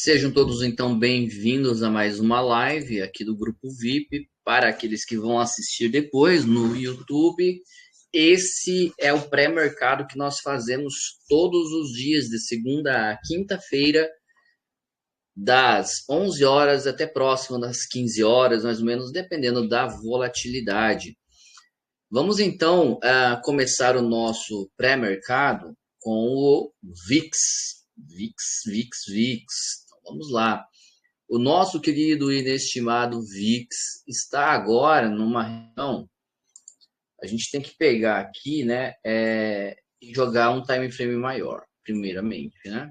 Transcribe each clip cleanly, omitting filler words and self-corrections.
Sejam todos então bem-vindos a mais uma live aqui do Grupo VIP. Para aqueles que vão assistir depois no YouTube, esse é o pré-mercado que nós fazemos todos os dias, de segunda a quinta-feira, das 11 horas até próximo das 15 horas, mais ou menos, dependendo da volatilidade. Vamos então começar o nosso pré-mercado com o VIX. VIX. Então, vamos lá. O nosso querido e inestimado VIX está agora numa região. A gente tem que pegar aqui, né, e jogar um time frame maior, primeiramente, né?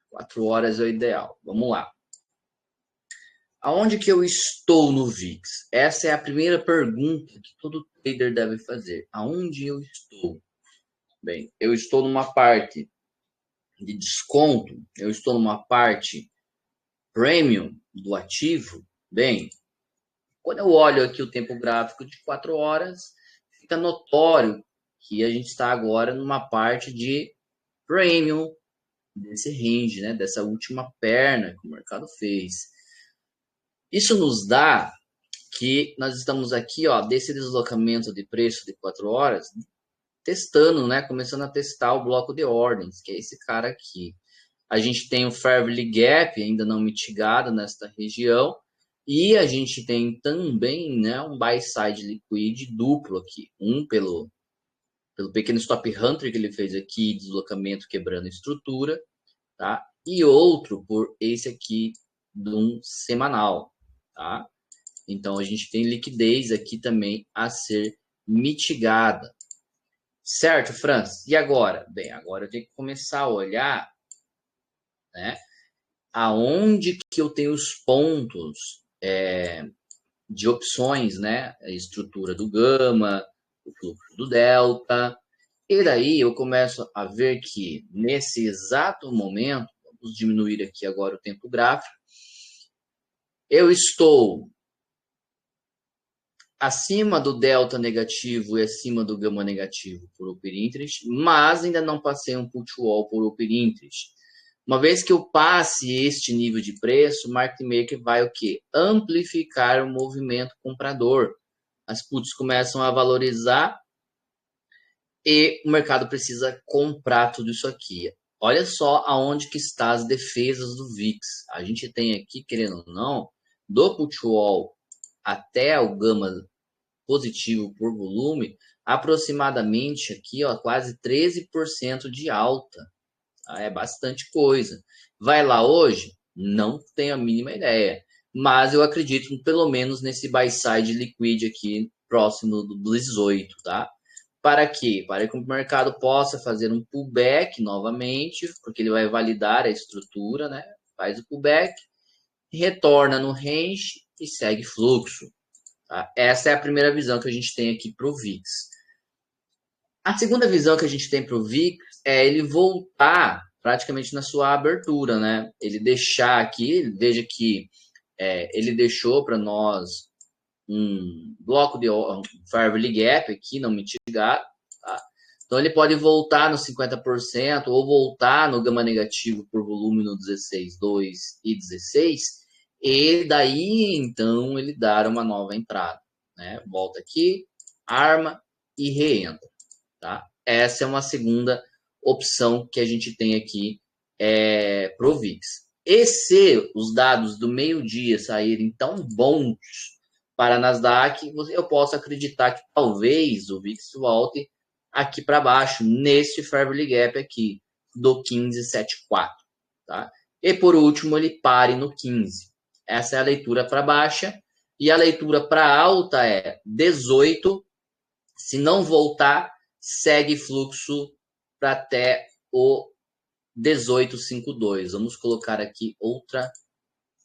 4 horas é o ideal. Vamos lá. Aonde que eu estou no VIX? Essa é a primeira pergunta que todo trader deve fazer. Aonde eu estou? Bem, eu estou numa parte de desconto, eu estou numa parte premium do ativo. Bem, quando eu olho aqui o tempo gráfico de 4 horas, fica notório que a gente está agora numa parte de premium desse range, né? Dessa última perna que o mercado fez. Isso nos dá que nós estamos aqui, ó, desse deslocamento de preço de 4 horas, testando, né? Começando a testar o bloco de ordens, que é esse cara aqui. A gente tem o Fairview Gap ainda não mitigado nesta região. E a gente tem também, né, um buy side liquid duplo aqui. Um pelo pequeno stop hunter que ele fez aqui, deslocamento quebrando estrutura, tá? E outro por esse aqui de um semanal, tá? Então a gente tem liquidez aqui também a ser mitigada. Certo, Franz? E agora? Bem, agora eu tenho que começar a olhar, né, aonde que eu tenho os pontos de opções, né? A estrutura do gama, o fluxo do delta. E daí eu começo a ver que nesse exato momento, vamos diminuir aqui agora o tempo gráfico, eu estou acima do delta negativo e acima do gama negativo por open interest, mas ainda não passei um put wall por open interest. Uma vez que eu passe este nível de preço, o market maker vai o quê? Amplificar o movimento comprador. As puts começam a valorizar e o mercado precisa comprar tudo isso aqui. Olha só aonde que está as defesas do VIX. A gente tem aqui, querendo ou não, do put wall até o gama positivo por volume, aproximadamente aqui, ó, quase 13% de alta. É bastante coisa. Vai lá hoje? Não tenho a mínima ideia. Mas eu acredito pelo menos nesse buy side liquid aqui próximo do 18, tá? Para quê? Para que o mercado possa fazer um pullback novamente, porque ele vai validar a estrutura, né? Faz o pullback, retorna no range e segue fluxo. Tá? Essa é a primeira visão que a gente tem aqui para o VIX. A segunda visão que a gente tem para o VIX é ele voltar praticamente na sua abertura, né? Ele deixar aqui, veja que ele deixou para nós um bloco de Fairview Gap aqui, não mitigado, tá? Então ele pode voltar no 50% ou voltar no gama negativo por volume no 16, 2 e 16, e daí então ele dar uma nova entrada, né? Volta aqui, arma e reentra, tá? Essa é uma segunda opção que a gente tem aqui pro VIX. E se os dados do meio-dia saírem tão bons para a Nasdaq, eu posso acreditar que talvez o VIX volte aqui para baixo, nesse Fairview Gap aqui, do 15,74. Tá? E por último, ele pare no 15. Essa é a leitura para baixa. E a leitura para alta é 18. Se não voltar, segue fluxo para até o 18,52. Vamos colocar aqui outra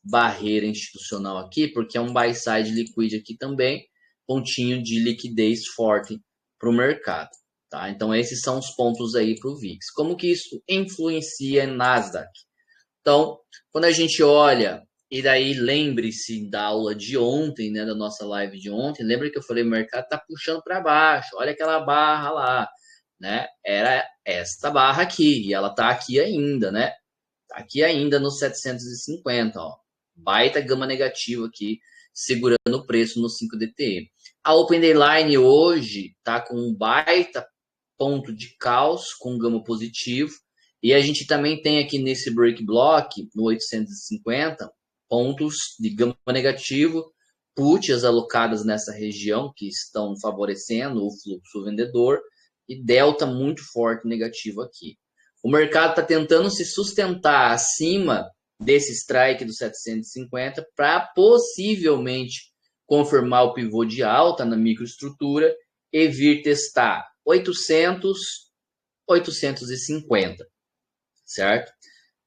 barreira institucional aqui, porque é um buy side liquid aqui também, pontinho de liquidez forte para o mercado. Tá? Então esses são os pontos aí para o VIX. Como que isso influencia em Nasdaq? Então, quando a gente olha, e daí lembre-se da aula de ontem, né, da nossa live de ontem, lembra que eu falei, o mercado está puxando para baixo, olha aquela barra lá, né? Era esta barra aqui, e ela está aqui ainda, né? Aqui ainda no 750, ó. Baita gama negativa aqui, segurando o preço no 5DTE. A Open Dayline hoje está com um baita ponto de caos, com gama positivo. E a gente também tem aqui nesse break block, no 850, pontos de gama negativo, puts alocadas nessa região, que estão favorecendo o fluxo vendedor, e delta muito forte negativo aqui. O mercado está tentando se sustentar acima desse strike do 750 para possivelmente confirmar o pivô de alta na microestrutura e vir testar 800, 850, certo?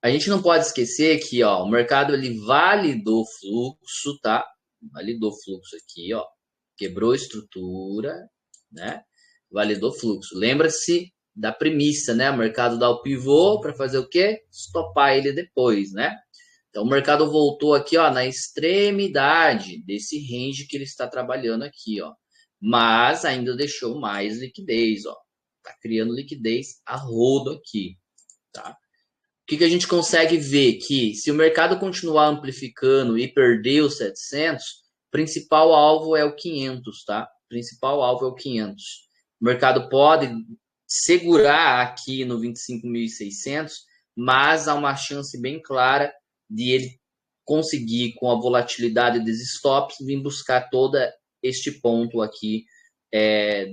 A gente não pode esquecer que ó, o mercado ele validou fluxo, tá? Validou fluxo aqui, ó. Quebrou estrutura, né? Validou fluxo. Lembra-se da premissa, né? O mercado dá o pivô para fazer o quê? Estopar ele depois, né? Então o mercado voltou aqui, ó, na extremidade desse range que ele está trabalhando aqui, ó. Mas ainda deixou mais liquidez, ó. Tá criando liquidez a rodo aqui, tá? O que a gente consegue ver? Que se o mercado continuar amplificando e perder os 700, principal alvo é o 500, tá? Principal alvo é o 500. O mercado pode segurar aqui no 25.600, mas há uma chance bem clara de ele conseguir, com a volatilidade dos stops, vir buscar todo este ponto aqui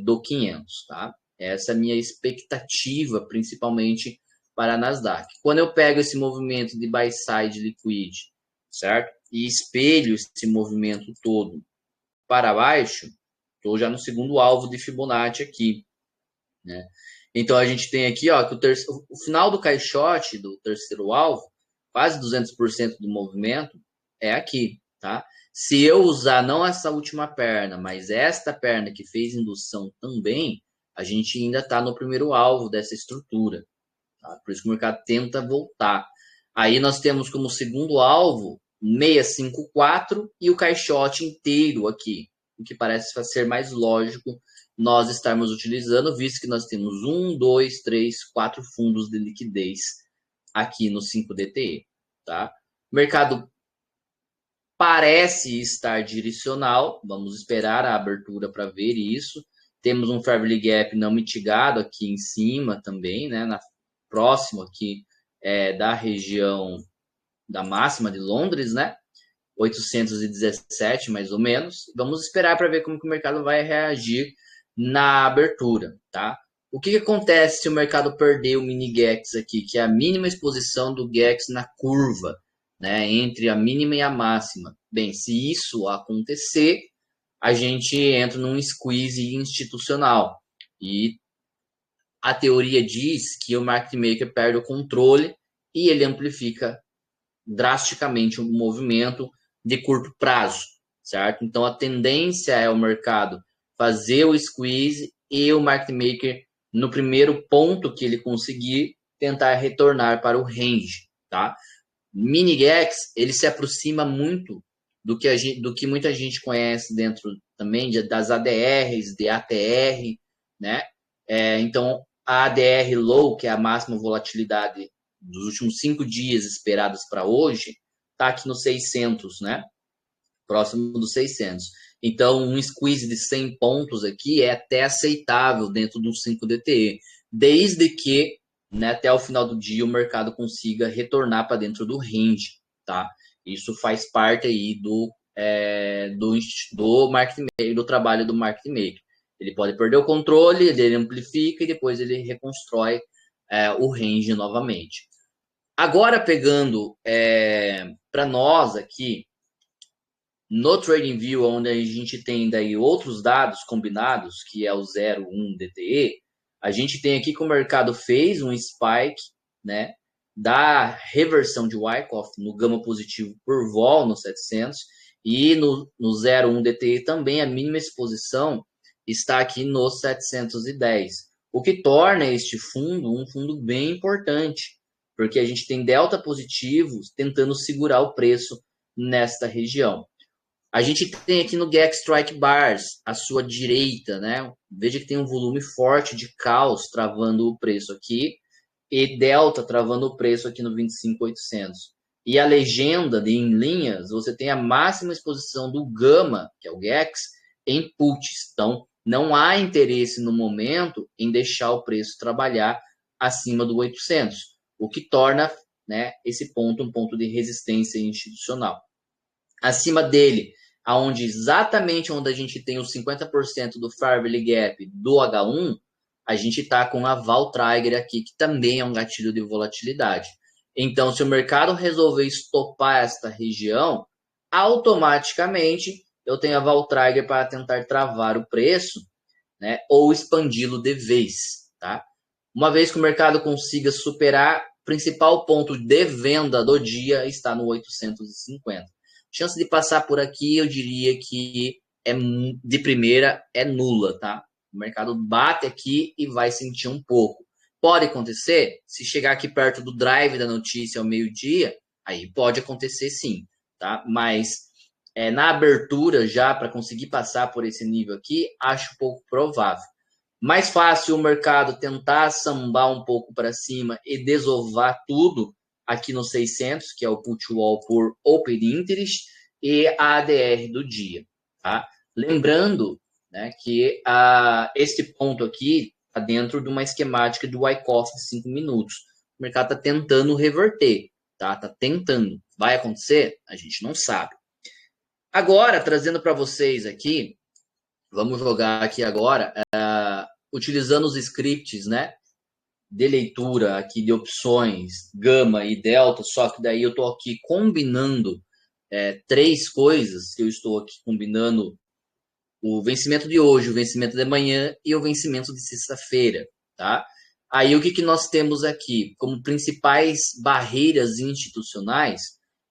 do 500, tá? Essa é a minha expectativa, principalmente para a Nasdaq. Quando eu pego esse movimento de buy side liquid, certo? E espelho esse movimento todo para baixo, estou já no segundo alvo de Fibonacci aqui, né? Então a gente tem aqui, ó, que o final do caixote do terceiro alvo, quase 200% do movimento é aqui, tá? Se eu usar não essa última perna, mas esta perna que fez indução também, a gente ainda está no primeiro alvo dessa estrutura. Tá? Por isso que o mercado tenta voltar. Aí nós temos como segundo alvo 654 e o caixote inteiro aqui, o que parece ser mais lógico nós estarmos utilizando, visto que nós temos 1, 2, 3, 4 fundos de liquidez aqui no 5DTE. Tá? O mercado parece estar direcional, vamos esperar a abertura para ver isso. Temos um Fair Value Gap não mitigado aqui em cima também, né, próximo aqui da região da máxima de Londres, né? 817 mais ou menos. Vamos esperar para ver como que o mercado vai reagir na abertura, tá? O que acontece se o mercado perder o mini GEX aqui, que é a mínima exposição do GEX na curva, né? Entre a mínima e a máxima. Bem, se isso acontecer, a gente entra num squeeze institucional. E a teoria diz que o market maker perde o controle e ele amplifica drasticamente o movimento de curto prazo, certo? Então a tendência é o mercado fazer o squeeze e o market maker, no primeiro ponto que ele conseguir, tentar retornar para o range, tá? Mini GEX, ele se aproxima muito do que muita gente conhece dentro também das ADRs, de ATR, né? Então, a ADR low, que é a máxima volatilidade dos últimos 5 dias esperadas para hoje, está aqui no 600, né? Próximo dos 600. Então, um squeeze de 100 pontos aqui é até aceitável dentro do 5DTE, desde que, né, até o final do dia o mercado consiga retornar para dentro do range, tá? Isso faz parte aí do market maker, do trabalho do market maker. Ele pode perder o controle, ele amplifica e depois ele reconstrói o range novamente. Agora, pegando para nós aqui, no TradingView, onde a gente tem daí outros dados combinados, que é o 0,1 DTE, a gente tem aqui que o mercado fez um spike, né, da reversão de Wyckoff no gama positivo por vol no 700 e no 0,1 DTE também a mínima exposição está aqui no 710, o que torna este fundo um fundo bem importante, porque a gente tem delta positivos tentando segurar o preço nesta região. A gente tem aqui no GEX Strike Bars, à sua direita, né? Veja que tem um volume forte de caos travando o preço aqui. e delta travando o preço aqui no 25.800. E a legenda em linhas, você tem a máxima exposição do gama, que é o GEX, em puts. Então, não há interesse no momento em deixar o preço trabalhar acima do 800, o que torna, né, esse ponto um ponto de resistência institucional. Acima dele, exatamente onde a gente tem os 50% do Fair Value Gap do H1, a gente está com a Val Trigger aqui, que também é um gatilho de volatilidade. Então, se o mercado resolver estopar esta região, automaticamente eu tenho a Val Trigger para tentar travar o preço, né, ou expandi-lo de vez. Tá? Uma vez que o mercado consiga superar, o principal ponto de venda do dia está no 850. Chance de passar por aqui, eu diria que de primeira é nula, tá? O mercado bate aqui e vai sentir um pouco. Pode acontecer, se chegar aqui perto do drive da notícia ao meio-dia, aí pode acontecer sim, tá? Mas na abertura já, para conseguir passar por esse nível aqui, acho pouco provável. Mais fácil o mercado tentar sambar um pouco para cima e desovar tudo aqui no 600, que é o put wall por Open Interest, e a ADR do dia. Tá? Lembrando, né, que este ponto aqui está dentro de uma esquemática de Wyckoff de 5 minutos. O mercado está tentando reverter. Tá tentando. Vai acontecer? A gente não sabe. Agora, trazendo para vocês aqui, vamos jogar aqui agora, utilizando os scripts, né, de leitura aqui de opções, gama e delta, só que daí eu estou aqui combinando três coisas, que eu estou aqui combinando o vencimento de hoje, o vencimento de amanhã e o vencimento de sexta-feira, tá? Aí o que nós temos aqui? Como principais barreiras institucionais,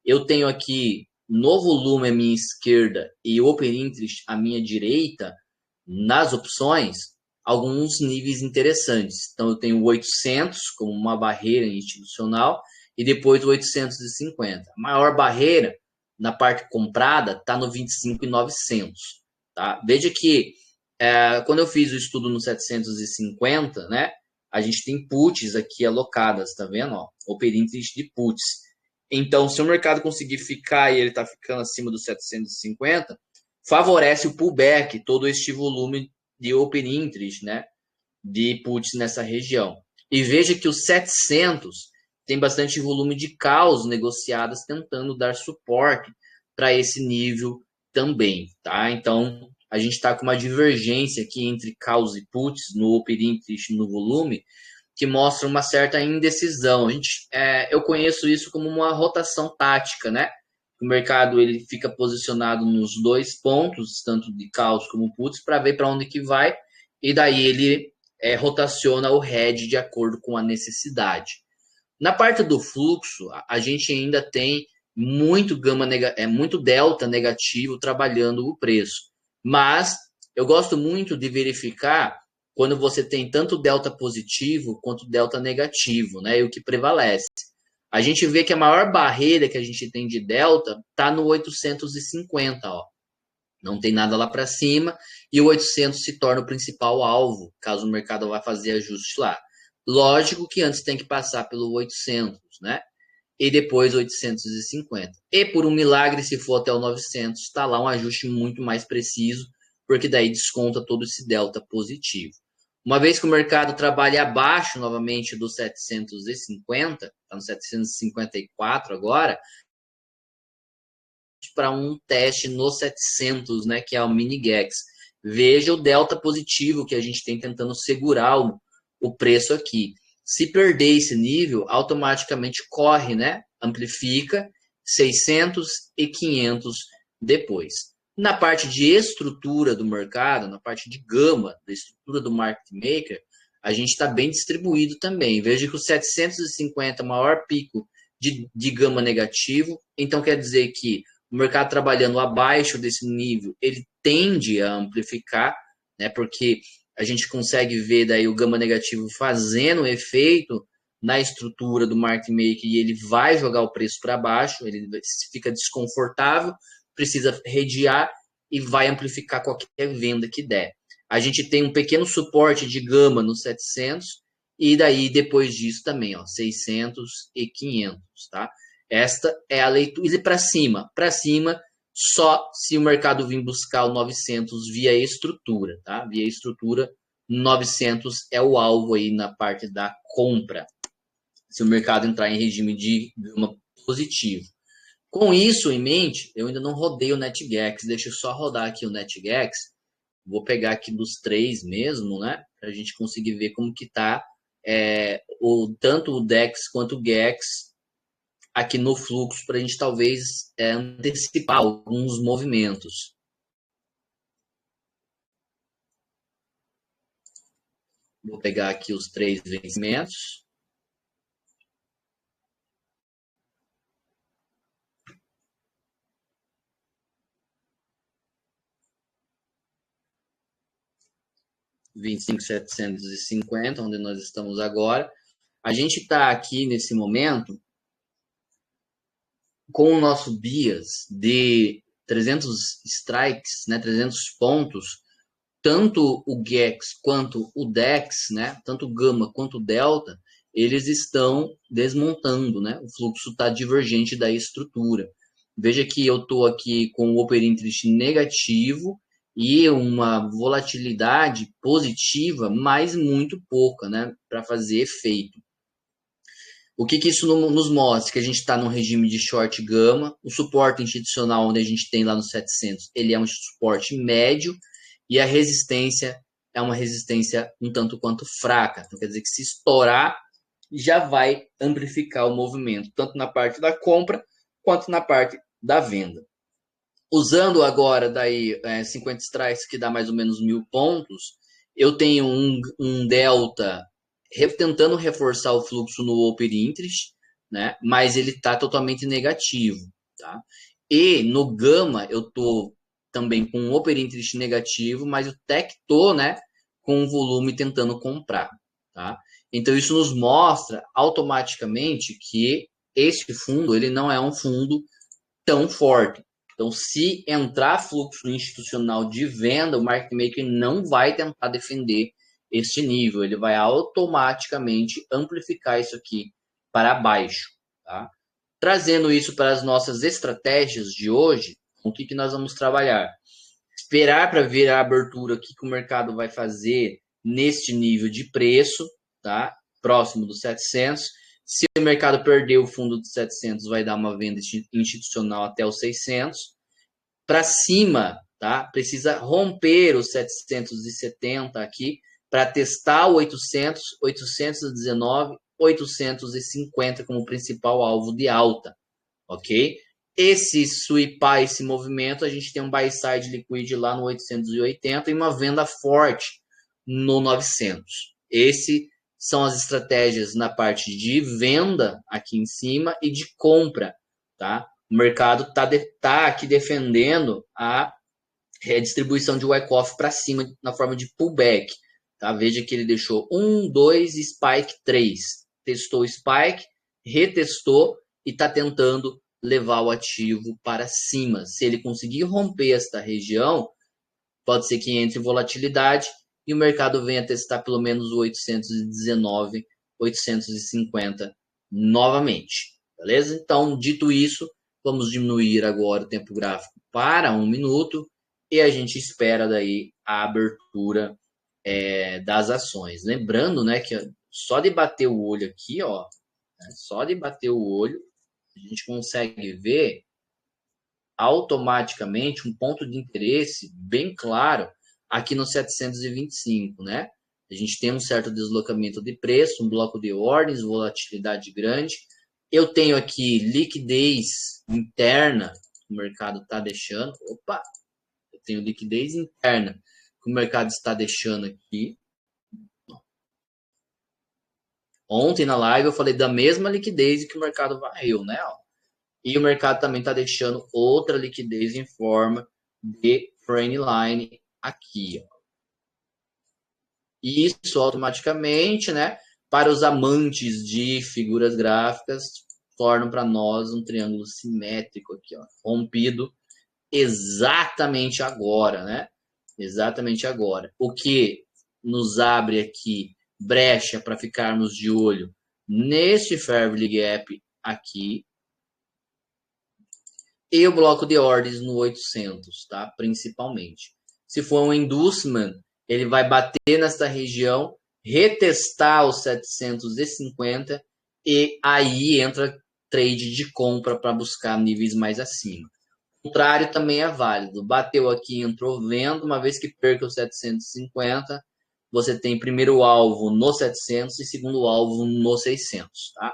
eu tenho aqui no volume à minha esquerda e Open Interest à minha direita, nas opções, alguns níveis interessantes. Então, eu tenho o 800 como uma barreira institucional e depois o 850. A maior barreira na parte comprada está no 25.900. Tá? Veja que quando eu fiz o estudo no 750, né, a gente tem puts aqui alocadas, tá vendo? Ó, Open Interest de puts. Então, se o mercado conseguir ficar e ele está ficando acima dos 750, favorece o pullback, todo este volume de Open Interest, né, de puts nessa região. E veja que os 700 tem bastante volume de calls negociadas tentando dar suporte para esse nível também, tá? Então, a gente está com uma divergência aqui entre calls e puts no Open Interest no volume, que mostra uma certa indecisão. Eu conheço isso como uma rotação tática, né? O mercado ele fica posicionado nos dois pontos, tanto de calls como puts, para ver para onde que vai, e daí ele rotaciona o hedge de acordo com a necessidade. Na parte do fluxo, a gente ainda tem muito muito delta negativo trabalhando o preço. Mas eu gosto muito de verificar quando você tem tanto delta positivo quanto delta negativo, né? E o que prevalece. A gente vê que a maior barreira que a gente tem de delta está no 850, ó. Não tem nada lá para cima e o 800 se torna o principal alvo, caso o mercado vá fazer ajuste lá. Lógico que antes tem que passar pelo 800, né? E depois 850. E por um milagre, se for até o 900, está lá um ajuste muito mais preciso, porque daí desconta todo esse delta positivo. Uma vez que o mercado trabalha abaixo novamente do 750, está no 754 agora, para um teste no 700, né, que é o mini-GEX. Veja o delta positivo que a gente tem tentando segurar o preço aqui. Se perder esse nível, automaticamente corre, né? Amplifica 600 e 500 depois. Na parte de estrutura do mercado, na parte de gama da estrutura do market maker, a gente está bem distribuído também. Veja que o 750 é o maior pico de gama negativo, então quer dizer que o mercado trabalhando abaixo desse nível, ele tende a amplificar, né? Porque a gente consegue ver daí o gama negativo fazendo efeito na estrutura do market maker e ele vai jogar o preço para baixo, ele fica desconfortável, precisa redear e vai amplificar qualquer venda que der. A gente tem um pequeno suporte de gama no 700 E daí, depois disso também, ó, 600 e 500, tá? Esta é a leitura. E para cima? Para cima, só se o mercado vir buscar o 900 via estrutura, tá? Via estrutura, 900 é o alvo aí na parte da compra. Se o mercado entrar em regime de gama positivo. Com isso em mente, eu ainda não rodei o NetGex. Deixa eu só rodar aqui o NetGex. Vou pegar aqui dos 3 mesmo, né? Para a gente conseguir ver como que tá tanto o DEX quanto o GEX aqui no fluxo, para a gente talvez antecipar alguns movimentos. Vou pegar aqui os 3 vencimentos. R$25.750, onde nós estamos agora. A gente está aqui nesse momento com o nosso bias de 300 strikes, né, 300 pontos, tanto o GEX quanto o DEX, né, tanto o Gama quanto o Delta, eles estão desmontando, né, o fluxo está divergente da estrutura. Veja que eu estou aqui com o Open Interest negativo e uma volatilidade positiva, mas muito pouca, né, para fazer efeito. O que isso nos mostra? Que a gente está num regime de short gama, o suporte institucional onde a gente tem lá no 700, ele é um suporte médio e a resistência é uma resistência um tanto quanto fraca. Então quer dizer que se estourar, já vai amplificar o movimento, tanto na parte da compra quanto na parte da venda. Usando agora daí 50 strikes, que dá mais ou menos 1.000 pontos, eu tenho um delta tentando reforçar o fluxo no Open Interest, né? Mas ele está totalmente negativo, tá? E no Gama eu estou também com um Open Interest negativo, mas o Tech tô, né, com um volume tentando comprar, tá? Então isso nos mostra automaticamente que este fundo ele não é um fundo tão forte. Então, se entrar fluxo institucional de venda, o market maker não vai tentar defender este nível, ele vai automaticamente amplificar isso aqui para baixo, tá? Trazendo isso para as nossas estratégias de hoje, o que nós vamos trabalhar? Esperar para ver a abertura que o mercado vai fazer neste nível de preço, tá? Próximo dos 700. Se o mercado perder o fundo de 700, vai dar uma venda institucional até os 600. Para cima, tá? Precisa romper os 770 aqui para testar o 800, 819, 850 como principal alvo de alta, ok? Esse sweepar, esse movimento, a gente tem um buy side liquid lá no 880 e uma venda forte no 900. Esse são as estratégias na parte de venda aqui em cima e de compra, tá? O mercado tá aqui defendendo a redistribuição de Wyckoff para cima na forma de pullback, tá? Veja que ele deixou 1, 2, spike 3. Testou o spike, retestou e está tentando levar o ativo para cima. Se ele conseguir romper esta região, pode ser que entre volatilidade e o mercado venha testar pelo menos o 819, 850 novamente. Beleza? Então, dito isso, vamos diminuir agora o tempo gráfico para 1 minuto e a gente espera daí a abertura das ações. Lembrando, né, que só de bater o olho aqui, ó, só de bater o olho, a gente consegue ver automaticamente um ponto de interesse bem claro aqui no 725, né? A gente tem um certo deslocamento de preço, um bloco de ordens, volatilidade grande. Eu tenho aqui liquidez interna, que o mercado está deixando. Opa! Eu tenho liquidez interna, que o mercado está deixando aqui. Ontem na live eu falei da mesma liquidez que o mercado varreu, né? E o mercado também está deixando outra liquidez em forma de trend line aqui. Ó. E isso automaticamente, né, para os amantes de figuras gráficas, tornam para nós um triângulo simétrico aqui, ó, rompido exatamente agora, né? Exatamente agora. O que nos abre aqui brecha para ficarmos de olho neste Fairview Gap aqui e o bloco de ordens no 800, tá? Principalmente. Se for um inducement, ele vai bater nessa região, retestar os 750 e aí entra trade de compra para buscar níveis mais acima. O contrário também é válido. Bateu aqui, entrou vendo, uma vez que perca os 750, você tem primeiro alvo no 700 e segundo alvo no 600, tá?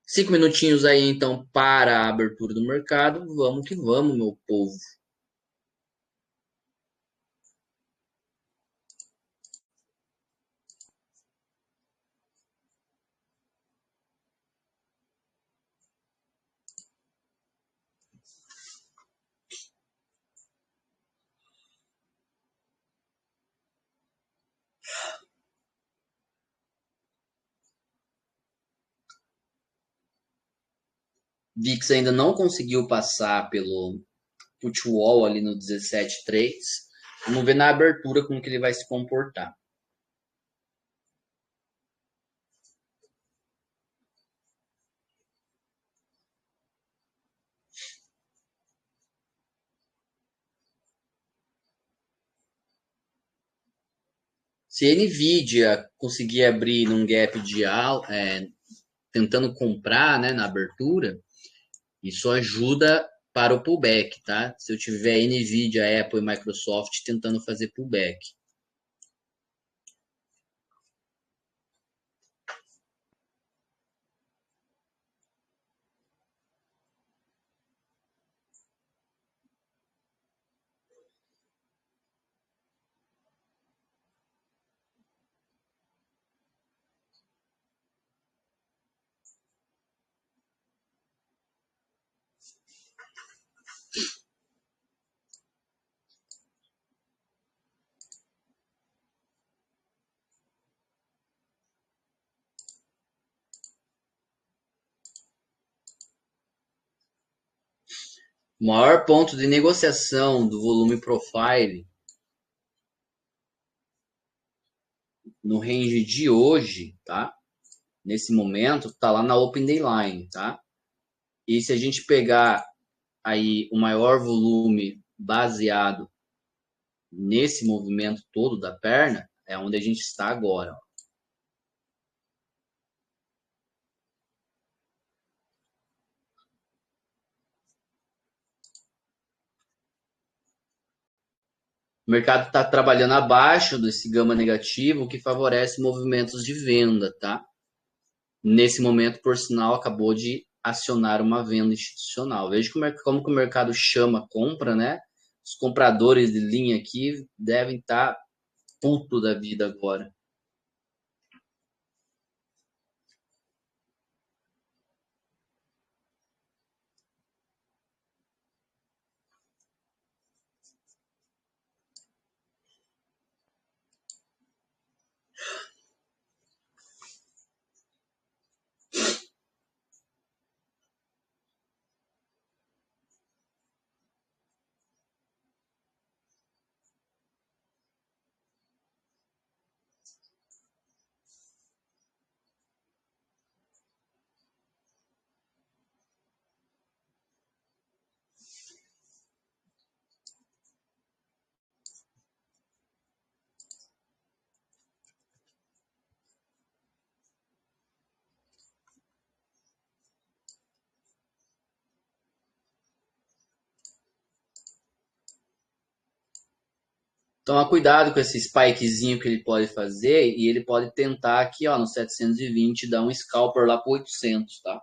5 minutinhos aí, então, para a abertura do mercado. Vamos que vamos, meu povo. VIX ainda não conseguiu passar pelo put wall ali no 17,3. Vamos ver na abertura como que ele vai se comportar. Se a Nvidia conseguir abrir num gap de tentando comprar, né, na abertura, isso ajuda para o pullback, tá? Se eu tiver Nvidia, Apple e Microsoft tentando fazer pullback. O maior ponto de negociação do volume profile no range de hoje, tá? Nesse momento, tá lá na Open Day Line, tá? E se a gente pegar aí o maior volume baseado nesse movimento todo da perna, é onde a gente está agora. Ó. O mercado está trabalhando abaixo desse gama negativo, o que favorece movimentos de venda, tá? Nesse momento, por sinal, acabou de acionar uma venda institucional. Veja como que o mercado chama compra, né? Os compradores de linha aqui devem estar puto da vida agora. Toma cuidado com esse spikezinho que ele pode fazer e ele pode tentar aqui, ó, no 720 dar um scalper lá para 800, tá?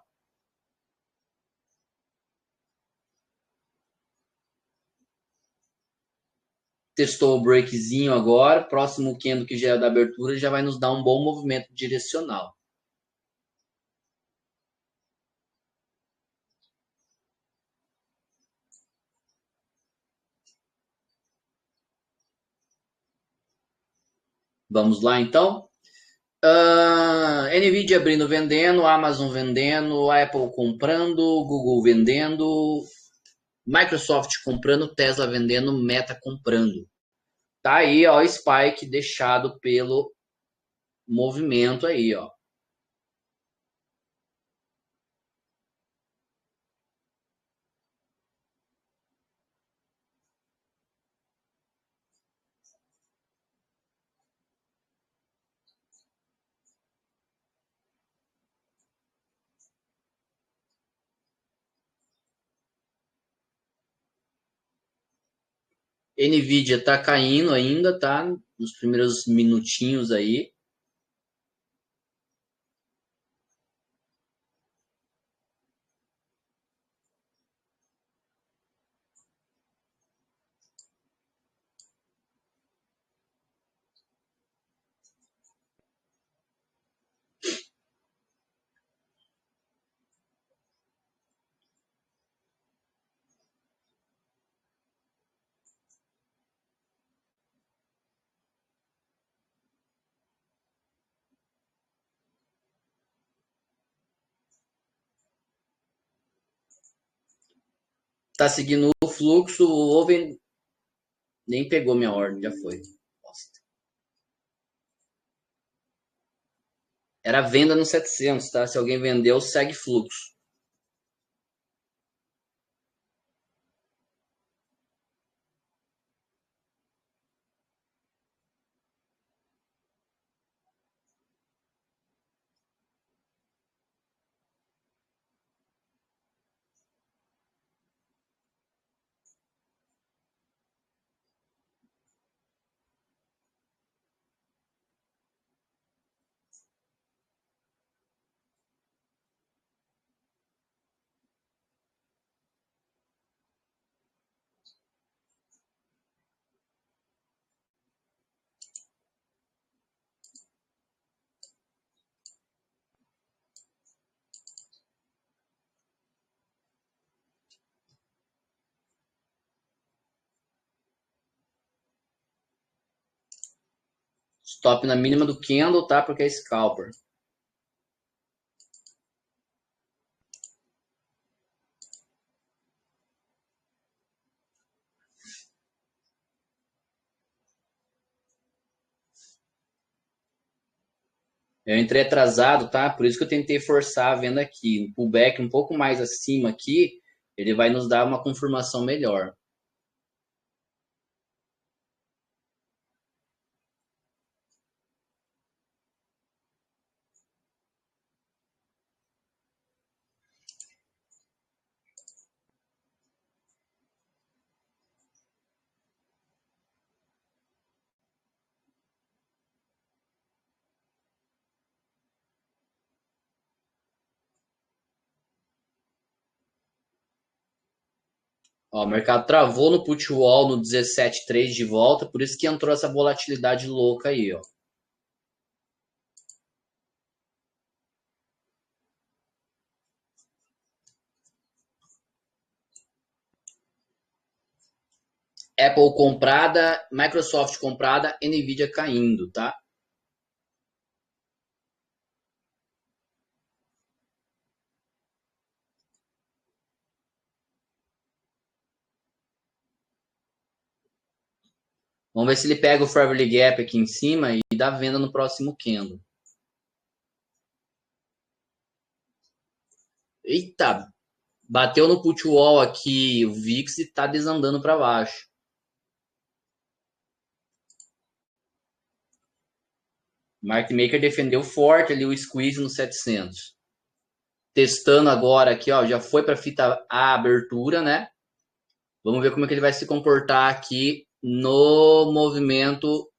Testou o breakzinho agora, próximo candle que gera da abertura já vai nos dar um bom movimento direcional. Vamos lá então? Nvidia abrindo vendendo, Amazon vendendo, Apple comprando, Google vendendo, Microsoft comprando, Tesla vendendo, Meta comprando. Tá aí, ó, o spike deixado pelo movimento aí, ó. Nvidia tá caindo ainda, tá? Nos primeiros minutinhos aí. Tá seguindo o fluxo, o Oven nem pegou minha ordem, já foi. Bosta. Era venda no 700, tá? Se alguém vendeu, segue fluxo. Stop na mínima do candle, tá? Porque é scalper. Eu entrei atrasado, tá? Por isso que eu tentei forçar a venda aqui. Um pullback um pouco mais acima aqui, ele vai nos dar uma confirmação melhor. Ó, o mercado travou no put wall no 17,3 de volta, por isso que entrou essa volatilidade louca aí, ó. Apple comprada, Microsoft comprada, Nvidia caindo, tá? Vamos ver se ele pega o Fairly Gap aqui em cima e dá venda no próximo candle. Eita, bateu no put wall aqui o VIX e tá desandando para baixo. Market Maker defendeu forte ali o squeeze no 700. Testando agora aqui, ó, já foi para fita a abertura, né? Vamos ver como é que ele vai se comportar aqui no movimento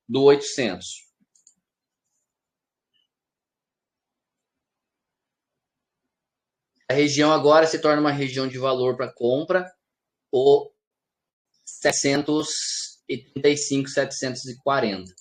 do 800. A região agora se torna uma região de valor para compra, o 735, 740.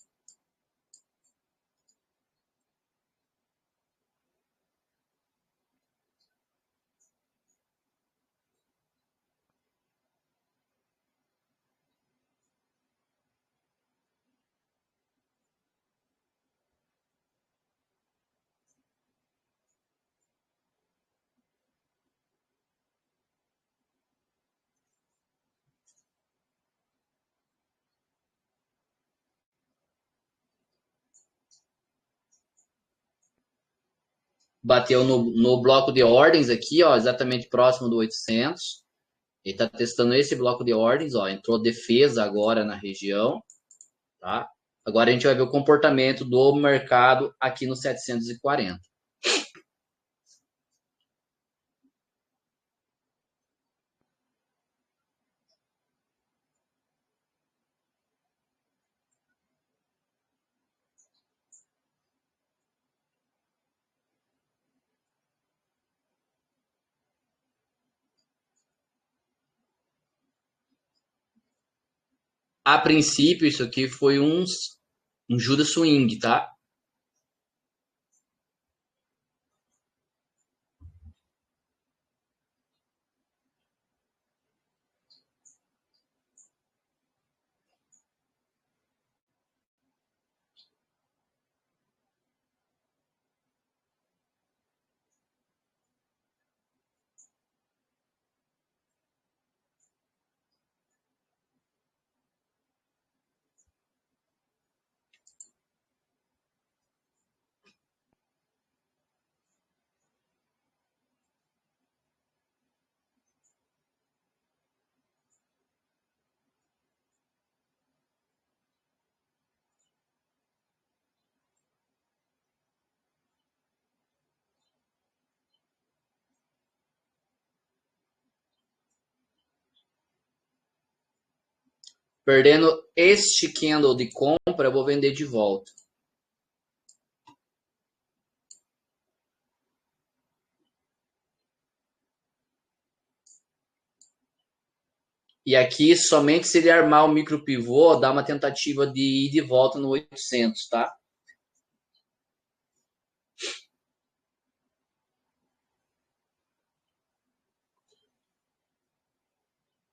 bateu no bloco de ordens aqui, ó, exatamente próximo do 800. Ele está testando esse bloco de ordens, ó, entrou defesa agora na região, tá? Agora a gente vai ver o comportamento do mercado aqui no 740. A princípio, isso aqui foi um Judas Swing, tá? Perdendo este candle de compra, eu vou vender de volta. E aqui, somente se ele armar o micro pivô, dá uma tentativa de ir de volta no 800, tá?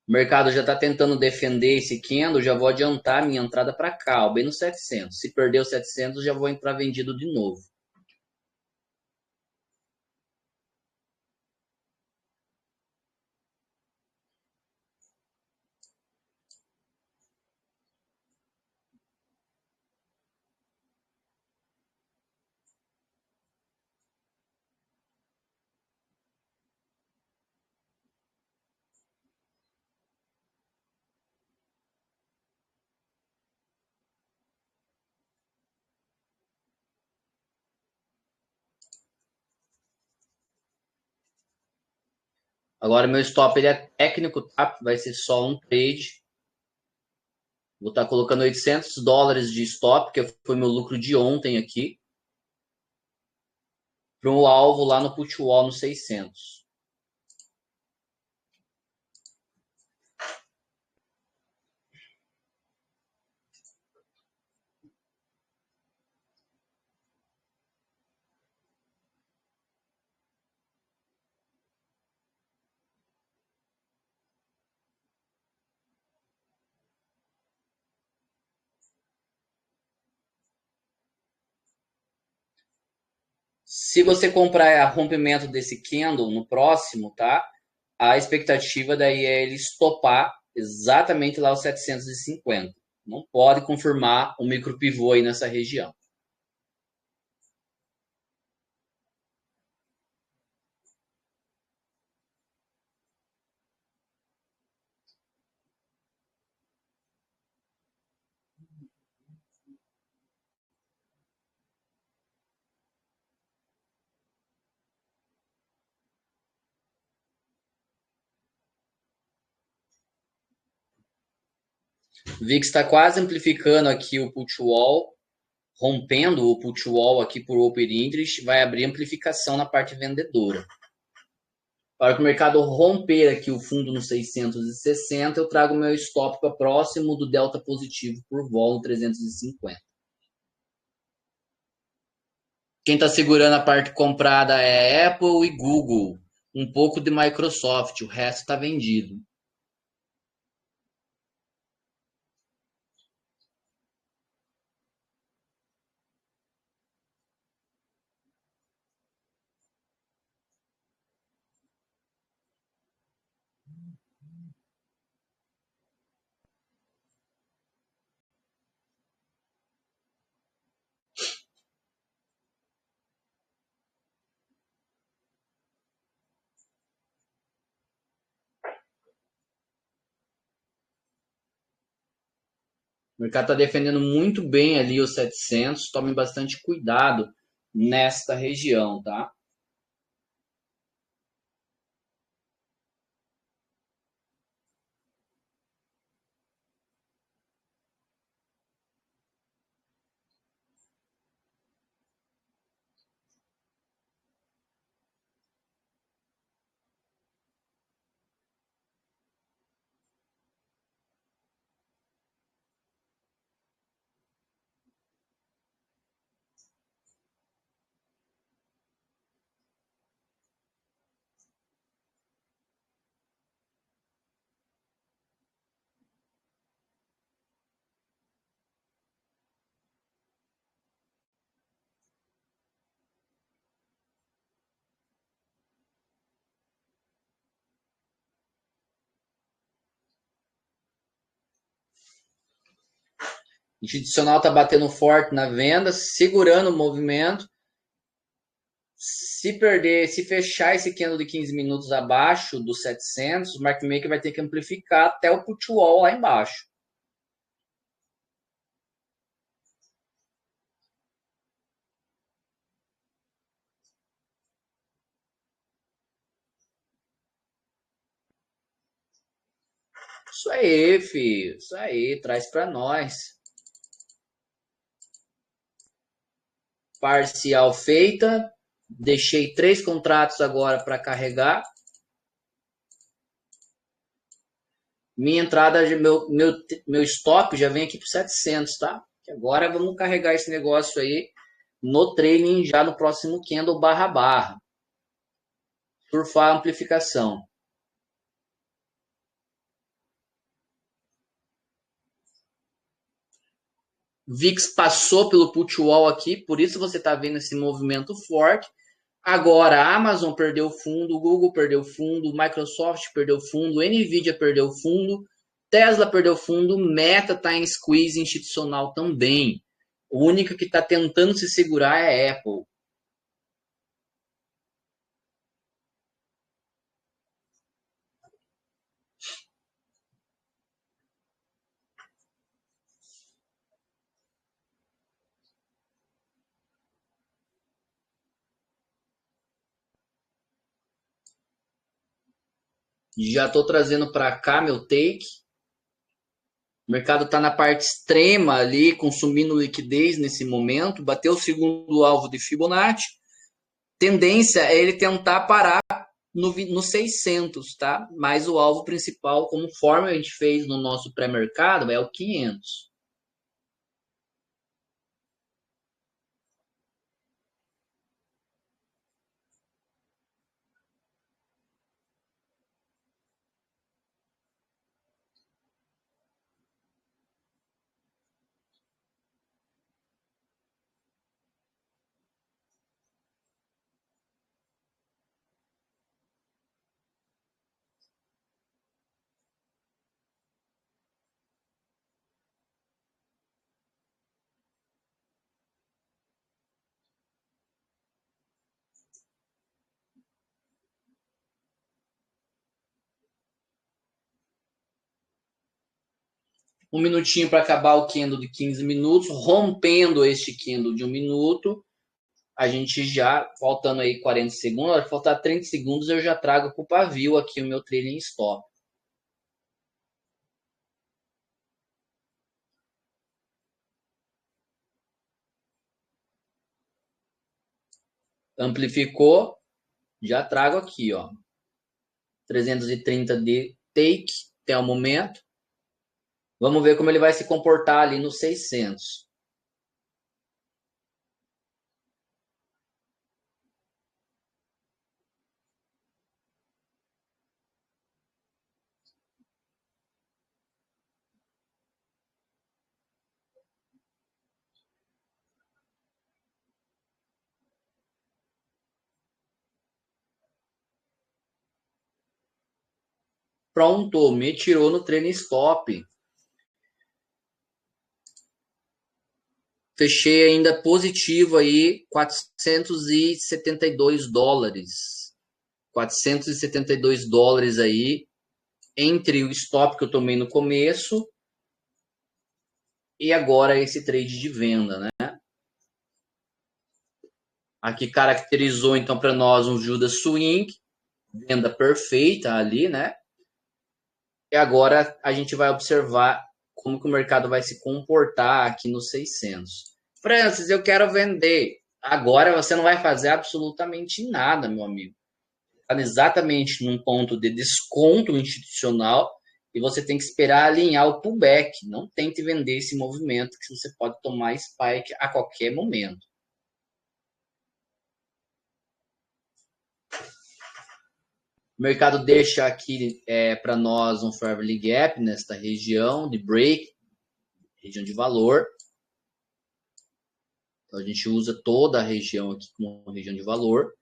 O mercado já está tentando defender esse candle, já vou adiantar minha entrada para cá, ó, bem no 700. Se perder o 700, já vou entrar vendido de novo. Agora meu stop ele é técnico, tá? Vai ser só um trade. Vou estar colocando $800 de stop, que foi meu lucro de ontem aqui, para um alvo lá no put wall no 600. Se você comprar rompimento desse candle no próximo, tá? A expectativa daí é ele estopar exatamente lá os 750. Não pode confirmar um micro pivô aí nessa região. O VIX está quase amplificando aqui o put wall, rompendo o put wall aqui por open interest, vai abrir amplificação na parte vendedora. Para que o mercado romper aqui o fundo no 660, eu trago meu stop para próximo do delta positivo por vol 350. Quem está segurando a parte comprada é Apple e Google, um pouco de Microsoft, o resto está vendido. O mercado está defendendo muito bem ali os 700. Tome bastante cuidado nesta região, tá? Institucional está batendo forte na venda, segurando o movimento. Se perder, se fechar esse candle de 15 minutos abaixo dos 700, o market maker vai ter que amplificar até o put wall lá embaixo. Isso aí, filho. Isso aí, traz para nós. Parcial feita. Deixei 3 contratos agora para carregar. Minha entrada, meu stop já vem aqui para 700, tá? Agora vamos carregar esse negócio aí no trailing já no próximo candle barra barra. Surfar a amplificação. VIX passou pelo put wall aqui, por isso você está vendo esse movimento forte. Agora a Amazon perdeu fundo, o Google perdeu fundo, Microsoft perdeu fundo, Nvidia perdeu fundo, Tesla perdeu fundo, Meta está em squeeze institucional também. O único que está tentando se segurar é a Apple. Já estou trazendo para cá meu take. O mercado está na parte extrema ali, consumindo liquidez nesse momento. Bateu o segundo alvo de Fibonacci. Tendência é ele tentar parar no 600, tá? Mas o alvo principal, conforme a gente fez no nosso pré-mercado, é o 500. Um minutinho para acabar o candle de 15 minutos, rompendo este candle de 1 minuto. A gente já, faltando aí 40 segundos, vai faltar 30 segundos, eu já trago para o pavio aqui o meu trailing stop. Amplificou, já trago aqui, ó. 330 de take até o momento. Vamos ver como ele vai se comportar ali no 600. Pronto, me tirou no trailing stop. Fechei ainda positivo aí, 472 dólares. 472 dólares aí, entre o stop que eu tomei no começo e agora esse trade de venda, né? Aqui caracterizou então para nós um Judas Swing, venda perfeita ali, né? E agora a gente vai observar como que o mercado vai se comportar aqui nos 600. Francis, eu quero vender. Agora você não vai fazer absolutamente nada, meu amigo. Está exatamente num ponto de desconto institucional e você tem que esperar alinhar o pullback. Não tente vender esse movimento que você pode tomar spike a qualquer momento. O mercado deixa aqui para nós um fair value gap nesta região de break, região de valor. Então a gente usa toda a região aqui como região de valor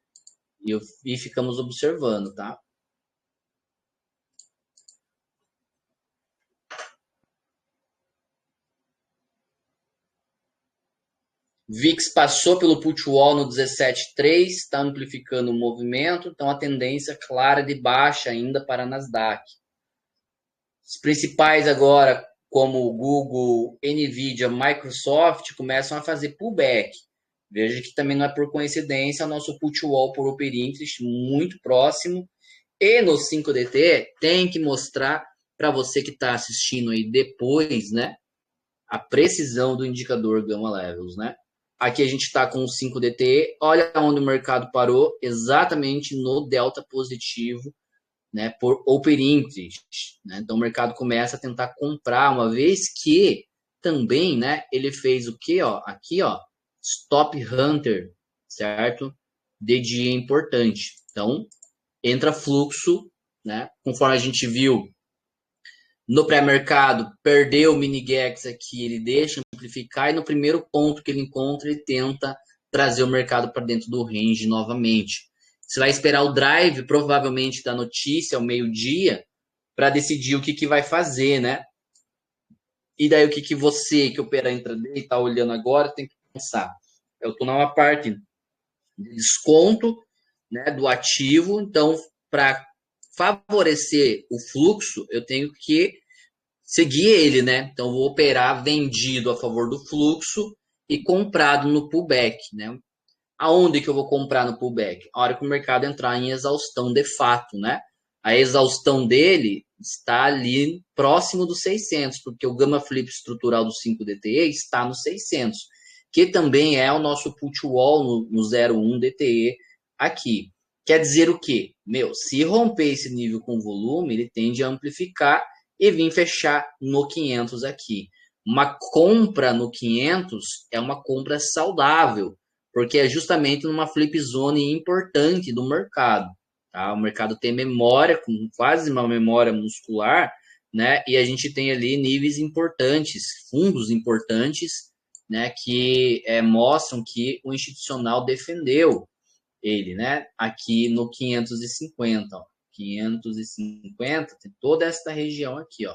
e ficamos observando, tá? VIX passou pelo put wall no 17,3, está amplificando o movimento, então a tendência clara de baixa ainda para a Nasdaq. Os principais agora, como Google, Nvidia, Microsoft, começam a fazer pullback. Veja que também não é por coincidência o nosso put wall por open interest muito próximo. E no 5DT tem que mostrar para você que está assistindo aí depois, né, a precisão do indicador Gamma Levels, né? Aqui a gente está com o 5DT, olha onde o mercado parou, exatamente no delta positivo, né, por open interest, né? Então o mercado começa a tentar comprar, uma vez que também, né, ele fez o que, ó, aqui, ó, stop hunter, certo? De dia importante. Então entra fluxo, né? Conforme a gente viu no pré-mercado, perdeu o mini gaps aqui, ele deixa amplificar e no primeiro ponto que ele encontra, ele tenta trazer o mercado para dentro do range novamente. Você vai esperar o drive, provavelmente, da notícia ao meio-dia, para decidir o que vai fazer, né? E daí o que você, que opera intraday, está olhando agora, tem que pensar. Eu estou numa parte de desconto, né, do ativo, então, para favorecer o fluxo, eu tenho que seguir ele, né? Então, vou operar vendido a favor do fluxo e comprado no pullback, né? Aonde que eu vou comprar no pullback? A hora que o mercado entrar em exaustão de fato, né? A exaustão dele está ali próximo dos 600, porque o gamma flip estrutural do 5DTE está no 600, que também é o nosso put wall no 01 DTE aqui. Quer dizer o quê? Meu, se romper esse nível com volume, ele tende a amplificar e vir fechar no 500 aqui. Uma compra no 500 é uma compra saudável, porque é justamente numa flip zone importante do mercado. Tá? O mercado tem memória, com quase uma memória muscular, né? E a gente tem ali níveis importantes, fundos importantes, né? Que mostram que o institucional defendeu ele, né? Aqui no 550, ó. 550, tem toda esta região aqui, ó,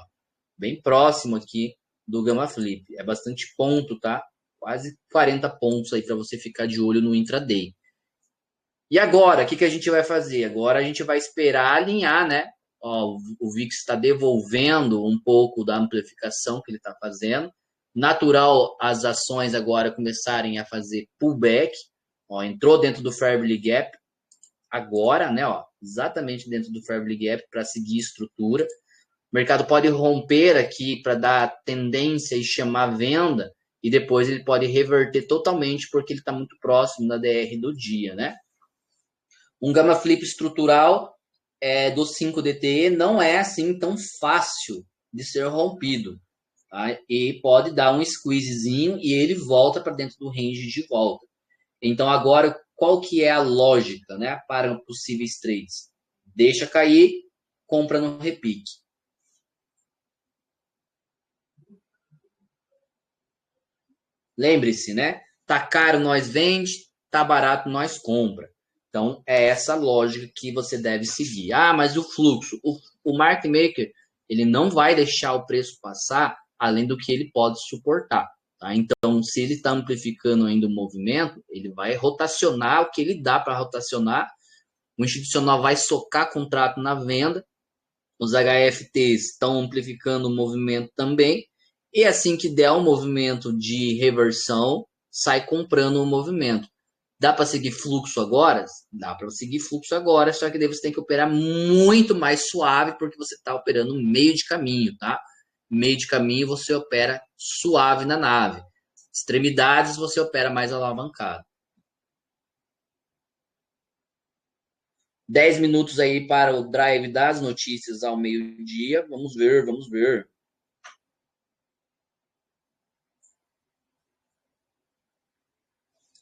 bem próximo aqui do Gamma Flip. É bastante ponto, tá? Quase 40 pontos aí para você ficar de olho no intraday. E agora, o que a gente vai fazer? Agora a gente vai esperar alinhar, né? Ó, o VIX está devolvendo um pouco da amplificação que ele está fazendo. Natural as ações agora começarem a fazer pullback. Ó, entrou dentro do Fair Value Gap agora, né? Ó, exatamente dentro do Fair Value Gap para seguir estrutura. O mercado pode romper aqui para dar tendência e chamar venda e depois ele pode reverter totalmente porque ele está muito próximo da DR do dia, né? Um gamma flip estrutural do 5DTE não é assim tão fácil de ser rompido. Tá? E pode dar um squeezezinho e ele volta para dentro do range de volta. Então agora, qual que é a lógica, né, para possíveis trades? Deixa cair, compra no repique. Lembre-se, né? Tá caro, nós vende, tá barato, nós compra. Então, é essa lógica que você deve seguir. Ah, mas o fluxo, o market maker, ele não vai deixar o preço passar além do que ele pode suportar. Tá? Então, se ele está amplificando ainda o movimento, ele vai rotacionar o que ele dá para rotacionar. O institucional vai socar contrato na venda. Os HFTs estão amplificando o movimento também. E assim que der um movimento de reversão, sai comprando o movimento. Dá para seguir fluxo agora? Dá para seguir fluxo agora, só que daí você tem que operar muito mais suave, porque você está operando meio de caminho, tá? Meio de caminho você opera suave na nave. Extremidades você opera mais alavancado. 10 minutos aí para o drive das notícias ao meio-dia. Vamos ver, vamos ver.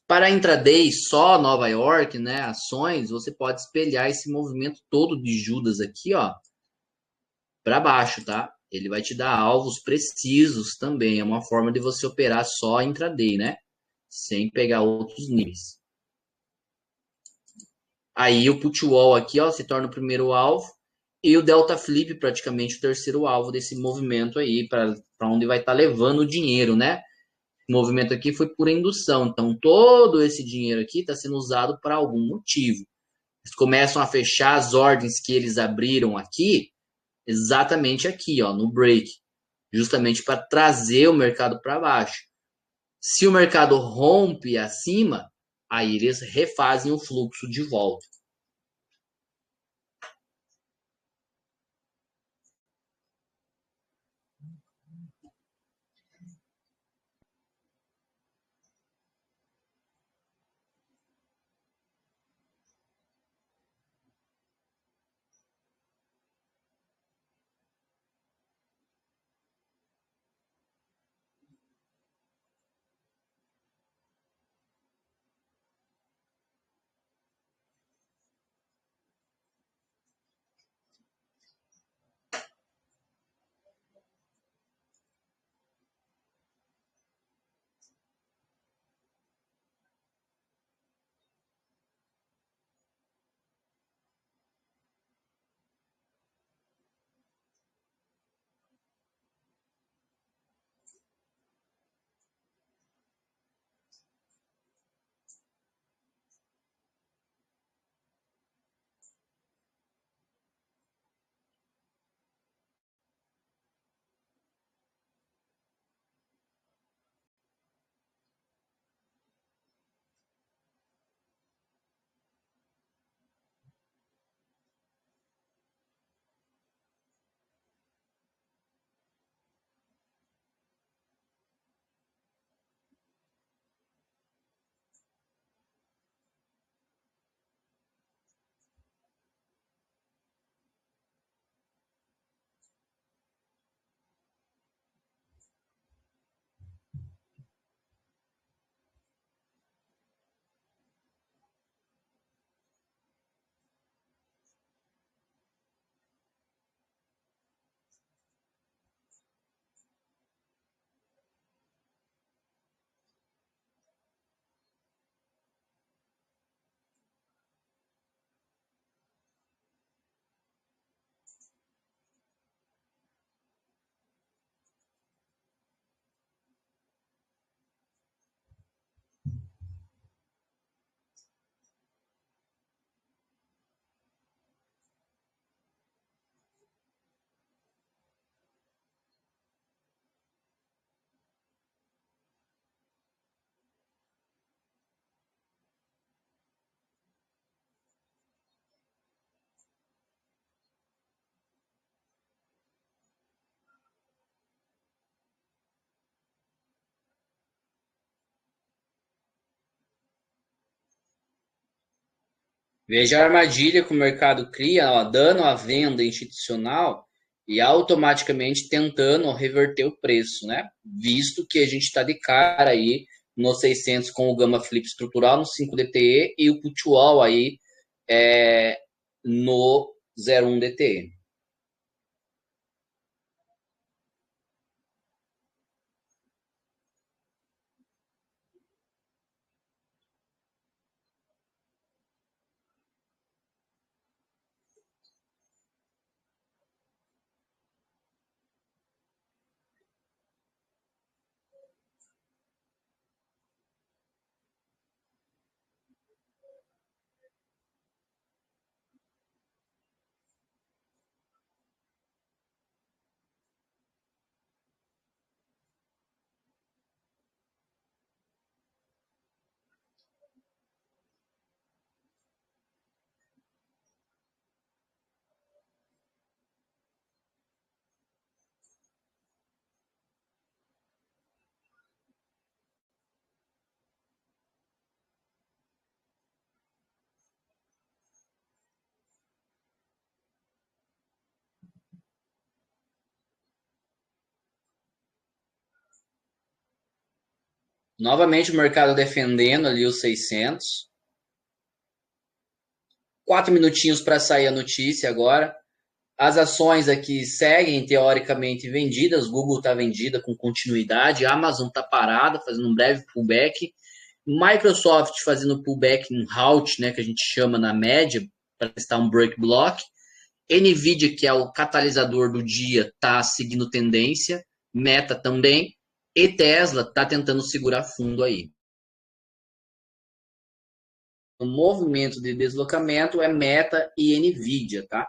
Para intraday só Nova York, né, ações, você pode espelhar esse movimento todo de Judas aqui, ó, para baixo, tá? Ele vai te dar alvos precisos também. É uma forma de você operar só intraday, né? Sem pegar outros níveis. Aí o put wall aqui, ó, se torna o primeiro alvo e o delta flip praticamente o terceiro alvo desse movimento aí para onde vai estar tá levando o dinheiro, né? O movimento aqui foi por indução, então todo esse dinheiro aqui está sendo usado para algum motivo. Eles começam a fechar as ordens que eles abriram aqui, exatamente aqui, ó, no break, justamente para trazer o mercado para baixo. Se o mercado rompe acima, aí eles refazem o fluxo de volta. Veja a armadilha que o mercado cria, ó, dando a venda institucional e automaticamente tentando reverter o preço, né? Visto que a gente está de cara aí no 600 com o Gamma Flip estrutural no 5 DTE e o Put Wall aí no 01 DTE. Novamente o mercado defendendo ali os 600. 4 minutinhos para sair a notícia agora. As ações aqui seguem teoricamente vendidas. Google está vendida com continuidade. A Amazon está parada, fazendo um breve pullback. Microsoft fazendo pullback em halt, né, que a gente chama na média, para testar um break block. Nvidia, que é o catalisador do dia, está seguindo tendência. Meta também. E Tesla está tentando segurar fundo aí. O movimento de deslocamento é Meta e Nvidia, tá?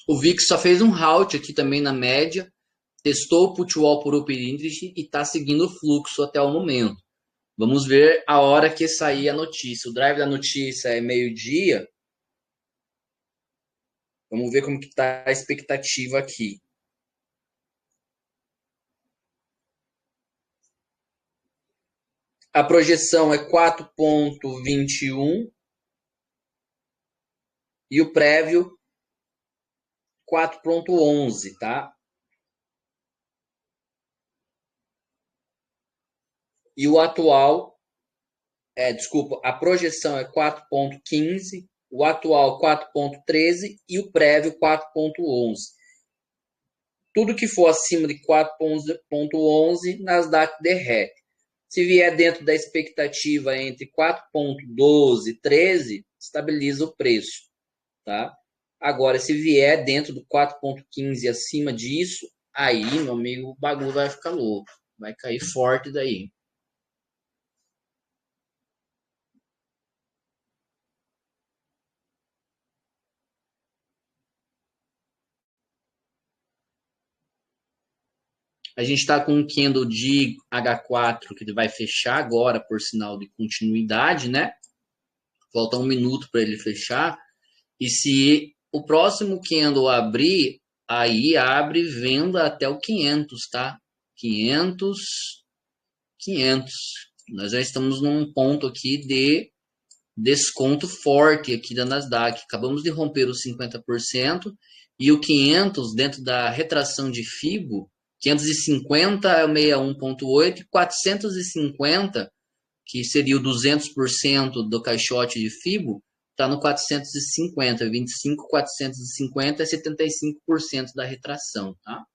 O VIX só fez um halt aqui também na média, testou o put wall por open interest e está seguindo o fluxo até o momento. Vamos ver a hora que sair a notícia. O drive da notícia é meio-dia. Vamos ver como que está a expectativa aqui. A projeção é 4,21 e o prévio 4,11, tá? E o atual, desculpa, a projeção é 4,15, o atual 4,13 e o prévio 4,11. Tudo que for acima de 4,11, Nasdaq derrete. Se vier dentro da expectativa entre 4,12 e 13, estabiliza o preço, tá? Agora, se vier dentro do 4,15 acima disso, aí, meu amigo, o bagulho vai ficar louco. Vai cair forte daí. A gente está com um candle de H4 que vai fechar agora por sinal de continuidade, né? Falta 1 minuto para ele fechar. E se o próximo candle abrir, aí abre venda até o 500, tá? 500, 500. Nós já estamos num ponto aqui de desconto forte aqui da Nasdaq. Acabamos de romper os 50% e o 500 dentro da retração de FIBO, 550 é o 61,8 e 450, que seria o 200% do caixote de FIBO, está no 450, 25, 450 é 75% da retração, tá?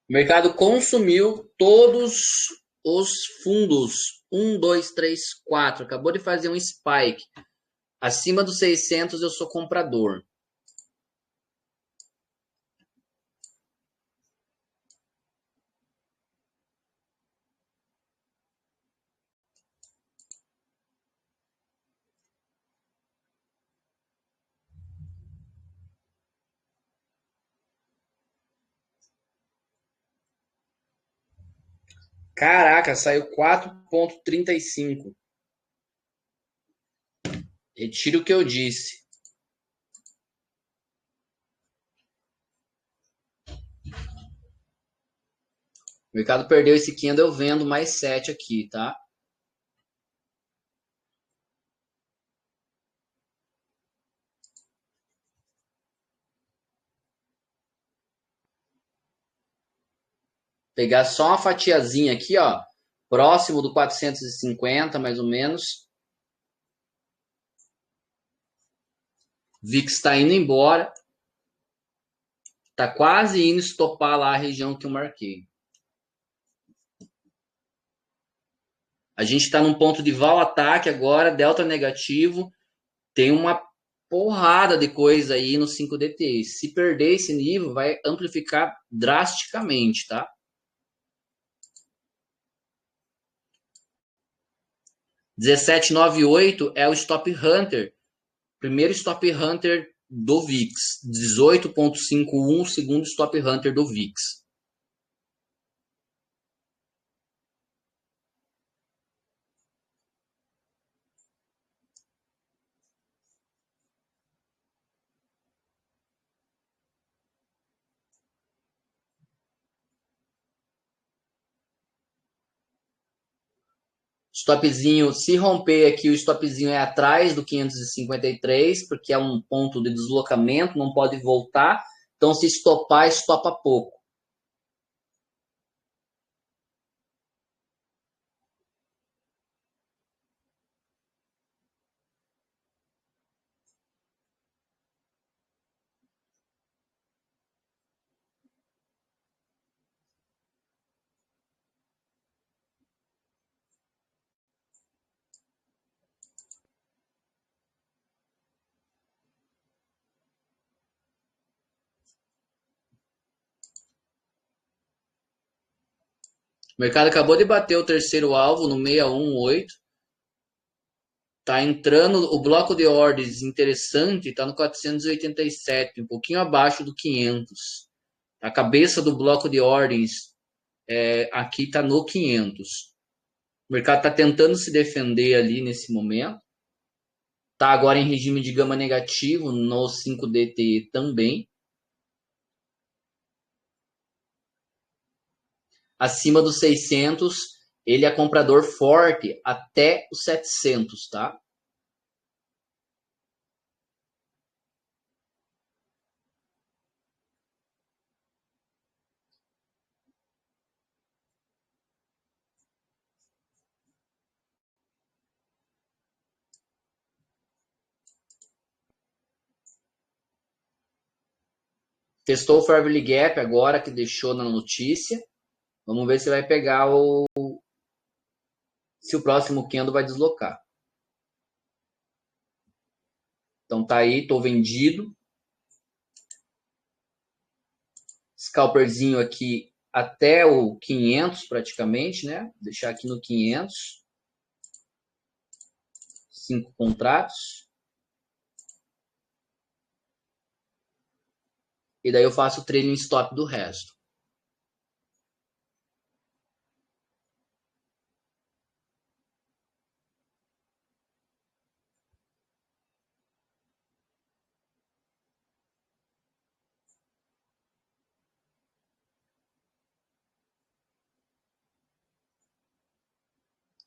O mercado consumiu todos os fundos. Um, dois, três, quatro. Acabou de fazer um spike. Acima dos 600 eu sou comprador. Caraca, saiu 4,35. Retiro o que eu disse. O mercado perdeu esse candle, eu vendo mais 7 aqui, tá? Pegar só uma fatiazinha aqui, ó, próximo do 450, mais ou menos. VIX está indo embora. Tá quase indo estopar lá a região que eu marquei. A gente está num ponto de vol-ataque agora, delta negativo. Tem uma porrada de coisa aí no 5DT. Se perder esse nível, vai amplificar drasticamente, tá? 1798 é o Stop Hunter. Primeiro Stop Hunter do VIX. 18,51, segundo Stop Hunter do VIX. Stopzinho, se romper aqui, o stopzinho é atrás do 553, porque é um ponto de deslocamento, não pode voltar. Então, se estopar, estopa pouco. O mercado acabou de bater o terceiro alvo no 618. Tá entrando o bloco de ordens interessante, está no 487, um pouquinho abaixo do 500. A cabeça do bloco de ordens aqui está no 500. O mercado está tentando se defender ali nesse momento. Está agora em regime de gama negativo no 5DT também. Acima dos 600, ele é comprador forte até os 700, tá? Testou o Fairview Gap agora, que deixou na notícia. Vamos ver se vai pegar se o próximo candle vai deslocar. Então tá aí, tô vendido. Scalperzinho aqui até o 500 praticamente, né? Vou deixar aqui no 500. 5 contratos. E daí eu faço o trailing stop do resto.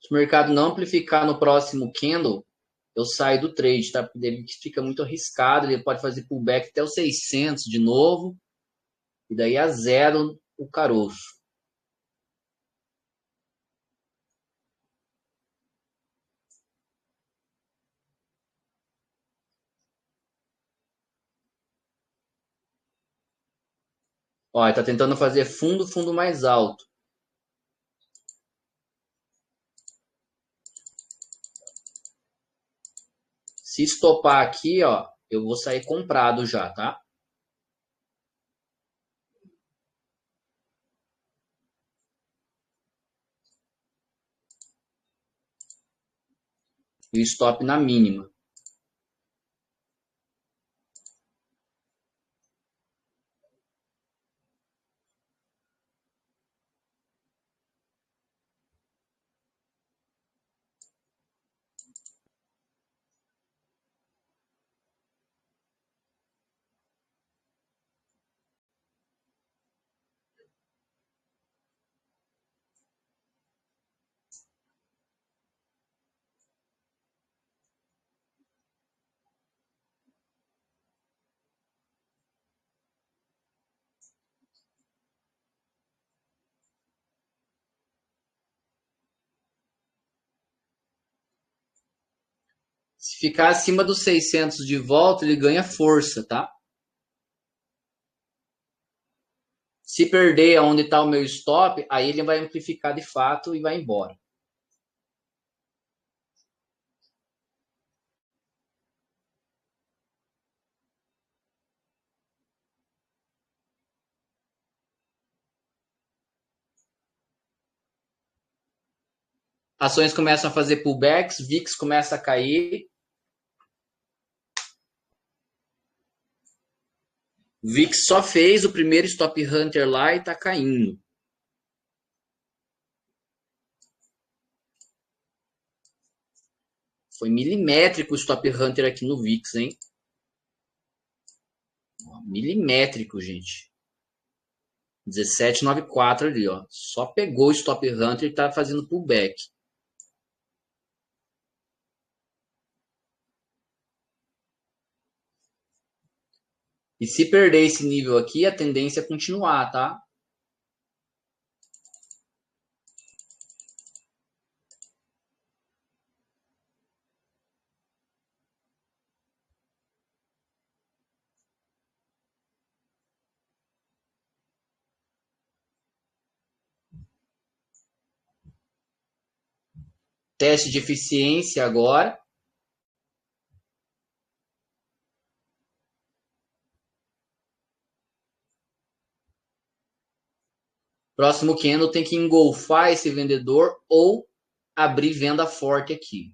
Se o mercado não amplificar no próximo candle, eu saio do trade, tá? Porque ele fica muito arriscado, ele pode fazer pullback até os 600 de novo, e daí a zero o caroço. Ó, ele tá tentando fazer fundo mais alto. Se estopar aqui, ó, eu vou sair comprado já, tá? E o stop na mínima. Se ficar acima dos 600 de volta, ele ganha força, tá? Se perder aonde está o meu stop, aí ele vai amplificar de fato e vai embora. Ações começam a fazer pullbacks, VIX começa a cair. O VIX só fez o primeiro stop hunter lá e está caindo. Foi milimétrico o stop hunter aqui no VIX, hein? Milimétrico, gente. 17,94 ali, ó. Só pegou o stop hunter e tá fazendo pullback. E se perder esse nível aqui, a tendência é continuar, tá? Teste de eficiência agora. Próximo candle tem que engolfar esse vendedor ou abrir venda forte aqui.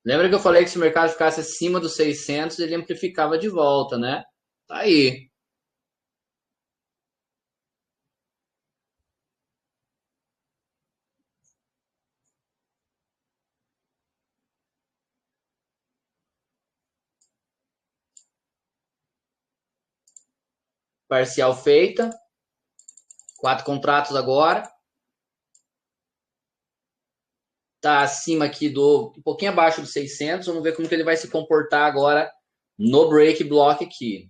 Lembra que eu falei que se o mercado ficasse acima dos 600, ele amplificava de volta, né? Tá aí. Parcial feita. 4 contratos agora. Tá acima aqui um pouquinho abaixo dos 600. Vamos ver como que ele vai se comportar agora no break block aqui.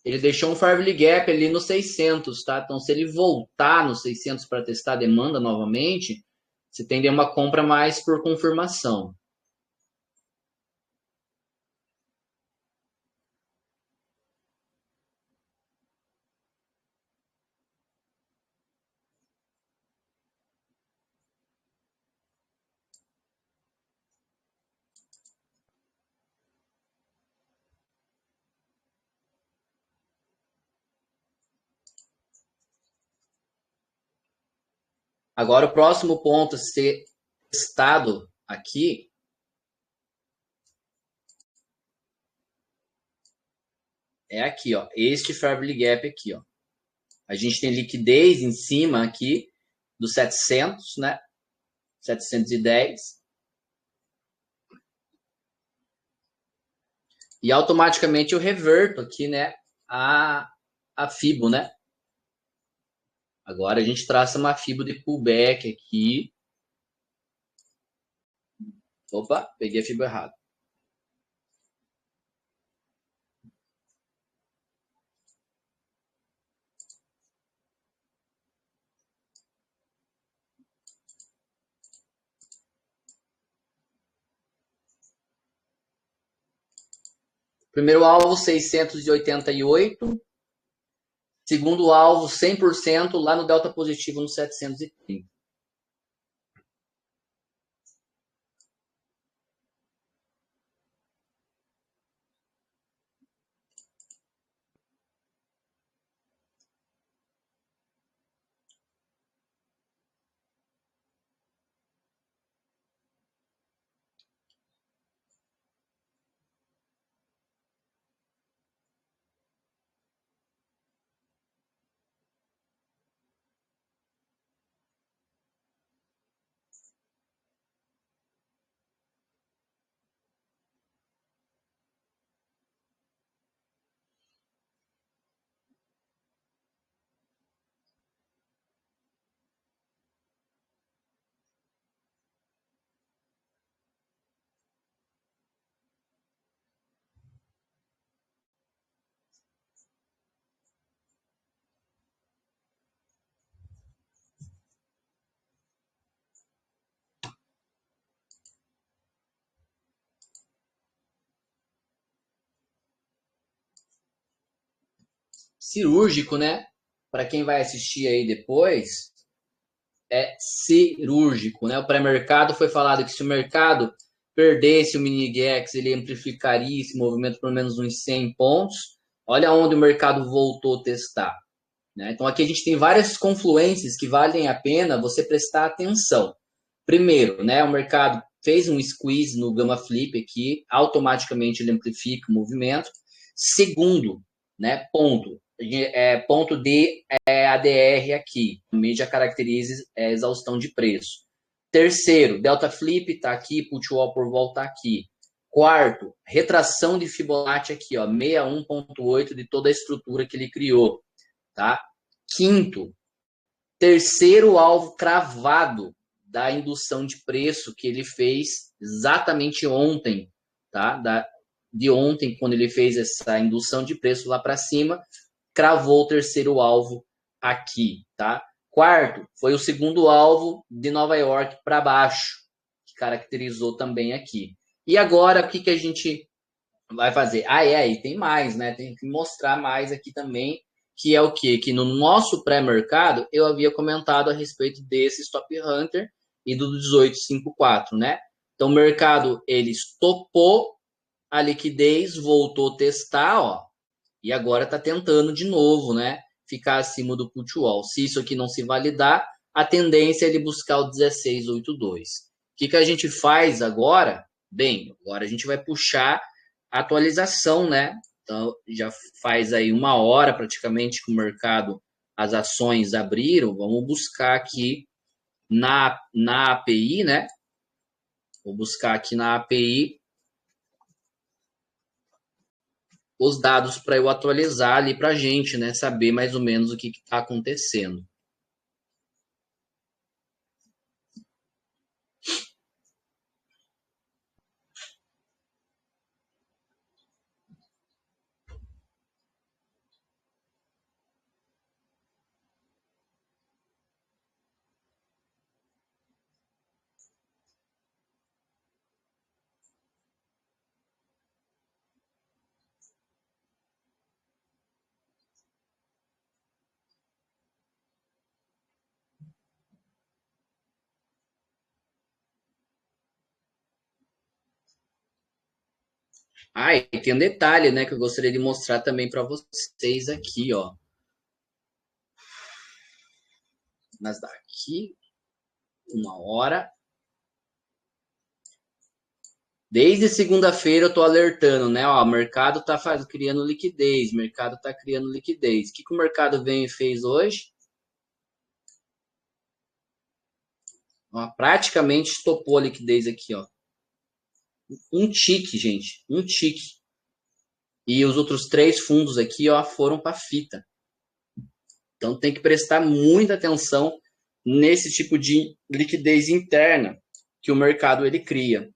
Ele deixou um Farley Gap ali no 600, tá? Então, se ele voltar no 600 para testar a demanda novamente, você tem uma compra mais por confirmação. Agora, o próximo ponto a ser testado aqui é aqui, ó. Este Farley Gap aqui, ó. A gente tem liquidez em cima aqui dos 700, né? 710. E automaticamente eu reverto aqui, né? A FIBO, né? Agora a gente traça uma FIBO de pullback aqui. Opa, peguei a FIBO errada. Primeiro alvo, 688. Segundo alvo, 100% lá no delta positivo no 730. Cirúrgico, né? Para quem vai assistir aí depois, é cirúrgico, né? O pré-mercado foi falado que se o mercado perdesse o mini GEX, ele amplificaria esse movimento por menos uns 100 pontos. Olha onde o mercado voltou a testar, né? Então aqui a gente tem várias confluências que valem a pena você prestar atenção. Primeiro, né, o mercado fez um squeeze no Gamma Flip aqui, automaticamente ele amplifica o movimento. Segundo, né, ponto de ADR aqui, também já caracteriza exaustão de preço. Terceiro, Delta Flip está aqui, Put Wall por volta aqui. Quarto, retração de Fibonacci aqui, ó, 61.8 de toda a estrutura que ele criou, tá? Quinto, terceiro alvo cravado da indução de preço que ele fez exatamente ontem, tá? De ontem, quando ele fez essa indução de preço lá para cima, cravou o terceiro alvo aqui, tá? Quarto, foi o segundo alvo de Nova York para baixo, que caracterizou também aqui. E agora, o que, que a gente vai fazer? E tem mais, né? Tem que mostrar mais aqui também, que é o quê? Que no nosso pré-mercado eu havia comentado a respeito desse Stop Hunter e do 1854, né? Então o mercado ele estopou a liquidez, voltou a testar, ó, e agora está tentando de novo, né? Ficar acima do put wall. Se isso aqui não se validar, a tendência é ele buscar o 1682. O que a gente faz agora? Bem, agora a gente vai puxar a atualização, né? Então, já faz aí 1 hora praticamente que o mercado, as ações abriram. Vamos buscar aqui na API, né? Vou buscar aqui na API os dados para eu atualizar ali para a gente, né? Saber mais ou menos o que está acontecendo. Ah, e tem um detalhe, né, que eu gostaria de mostrar também para vocês aqui, ó. Mas daqui 1 hora. Desde segunda-feira eu tô alertando, né? Ó, o mercado tá criando liquidez, o mercado tá criando liquidez. O que o mercado veio e fez hoje? Ó, praticamente estopou a liquidez aqui, ó. Um tique, gente, um tique. E os outros 3 fundos aqui, ó, foram para fita. Então tem que prestar muita atenção nesse tipo de liquidez interna que o mercado ele cria.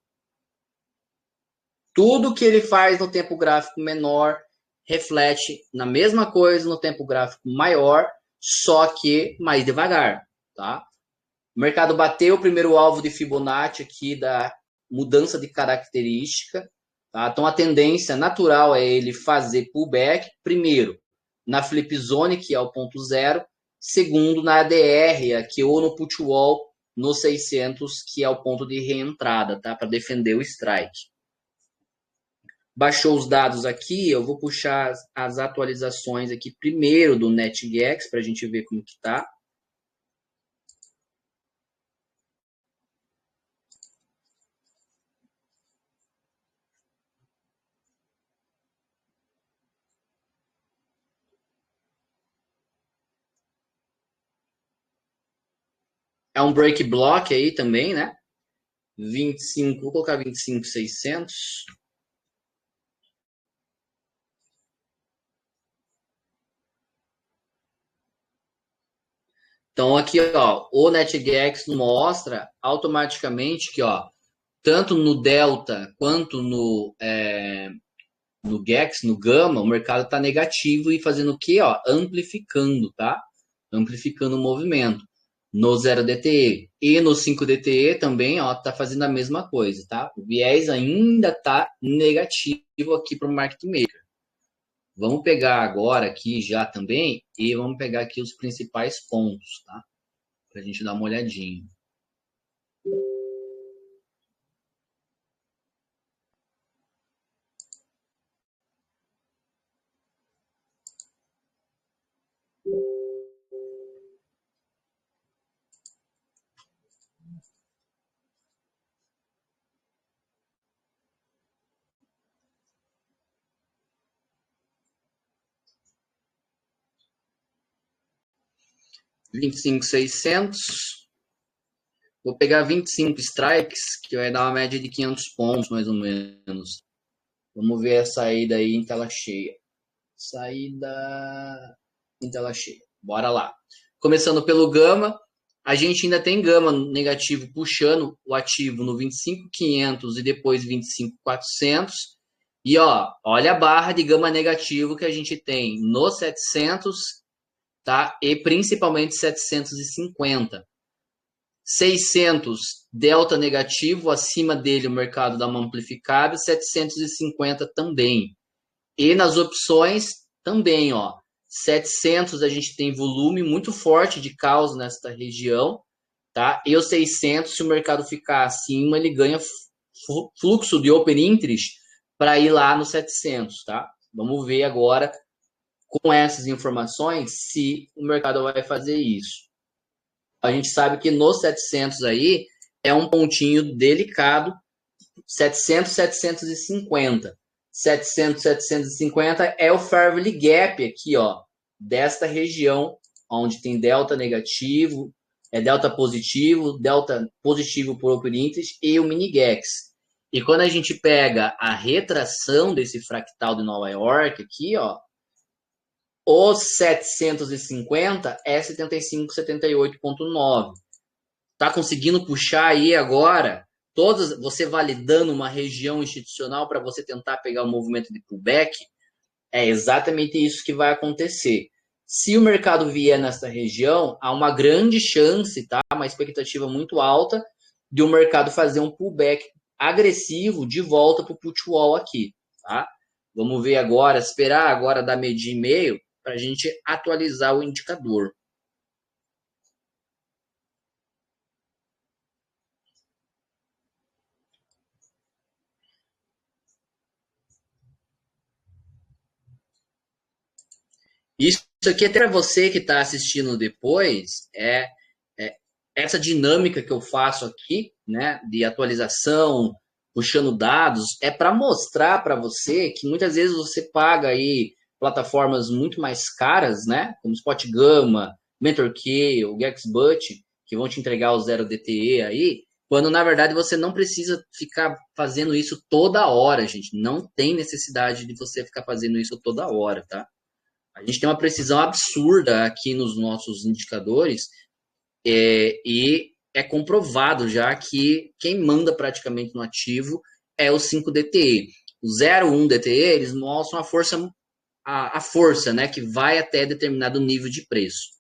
Tudo que ele faz no tempo gráfico menor reflete na mesma coisa no tempo gráfico maior, só que mais devagar, tá? O mercado bateu o primeiro alvo de Fibonacci aqui da mudança de característica, tá? Então a tendência natural é ele fazer pullback, primeiro na flip zone, que é o ponto zero, segundo na ADR, aqui ou no put wall no 600, que é o ponto de reentrada, tá? Para defender o strike. Baixou os dados aqui, eu vou puxar as atualizações aqui primeiro do NetGex para a gente ver como que tá. É um break block aí também, né? 25, vou colocar 25.600. Então aqui, ó, o NetGex mostra automaticamente que, ó, tanto no Delta quanto no Gex, no Gama, o mercado está negativo e fazendo o quê? Ó, amplificando, tá? Amplificando o movimento. No 0DTE e no 5DTE também, ó, tá fazendo a mesma coisa, tá? O viés ainda tá negativo aqui para o market maker. Vamos pegar agora aqui já também e vamos pegar aqui os principais pontos, tá? Para a gente dar uma olhadinha. $25.600. Vou pegar 25 strikes, que vai dar uma média de 500 pontos, mais ou menos. Vamos ver a saída aí em tela cheia. Saída em tela cheia. Bora lá. Começando pelo Gama, a gente ainda tem Gama negativo puxando o ativo no 25.500 e depois 25.400. E ó, olha a barra de Gama negativo que a gente tem no 700, tá? E principalmente 750. 600 delta negativo, acima dele o mercado dá uma amplificada, 750 também. E nas opções também, ó, 700 a gente tem volume muito forte de caos nesta região, tá? E o 600, se o mercado ficar acima, ele ganha fluxo de open interest para ir lá no 700, tá? Vamos ver agora com essas informações se o mercado vai fazer isso. A gente sabe que no 700 aí é um pontinho delicado, 700, 750. 700, 750 é o Fairvalley Gap aqui, ó, desta região, onde tem delta negativo, delta positivo por open interest e o mini gax. E quando a gente pega a retração desse fractal de Nova York aqui, ó, os 750 é 75, 78,9. Tá conseguindo puxar aí agora todas, você validando uma região institucional para você tentar pegar o movimento de pullback? É exatamente isso que vai acontecer. Se o mercado vier nessa região, há uma grande chance, tá? Uma expectativa muito alta de o mercado fazer um pullback agressivo de volta para o put wall aqui, tá? Vamos ver agora, esperar agora dar medir e meio para a gente atualizar o indicador. Isso aqui até para você que está assistindo depois é essa dinâmica que eu faço aqui, né, de atualização, puxando dados, é para mostrar para você que muitas vezes você paga aí plataformas muito mais caras, né, como Spot Gamma, MentorK, o GexBut, que vão te entregar o 0 DTE aí, quando na verdade você não precisa ficar fazendo isso toda hora, gente. Não tem necessidade de você ficar fazendo isso toda hora, tá? A gente tem uma precisão absurda aqui nos nossos indicadores e é comprovado já que quem manda praticamente no ativo é o 5 DTE. O 0,1 DTE, eles mostram a força, né, que vai até determinado nível de preço.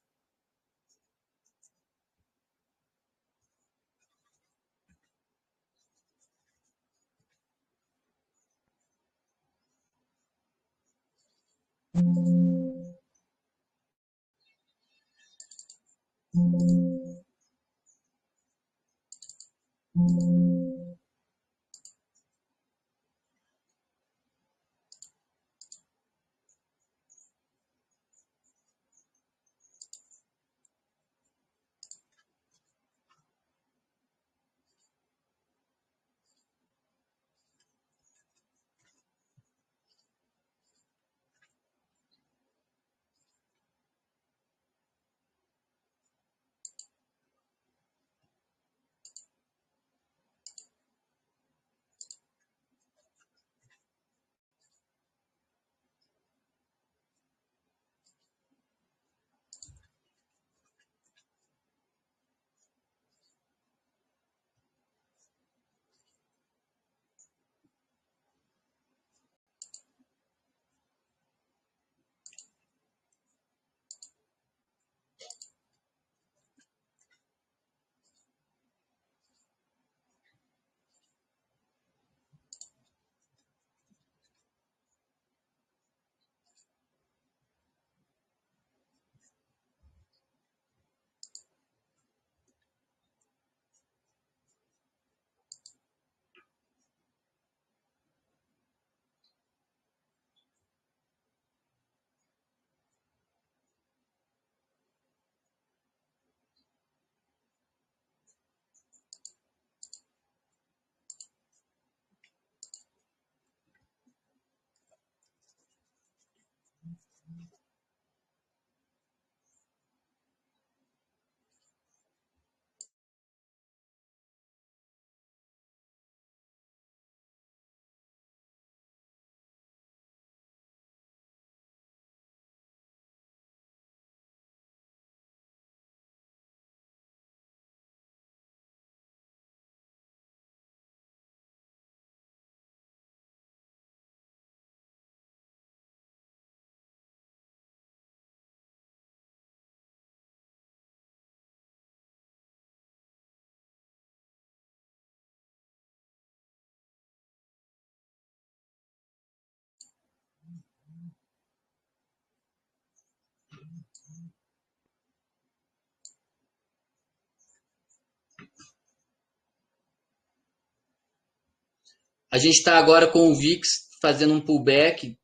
A gente está agora com o VIX fazendo um pullback,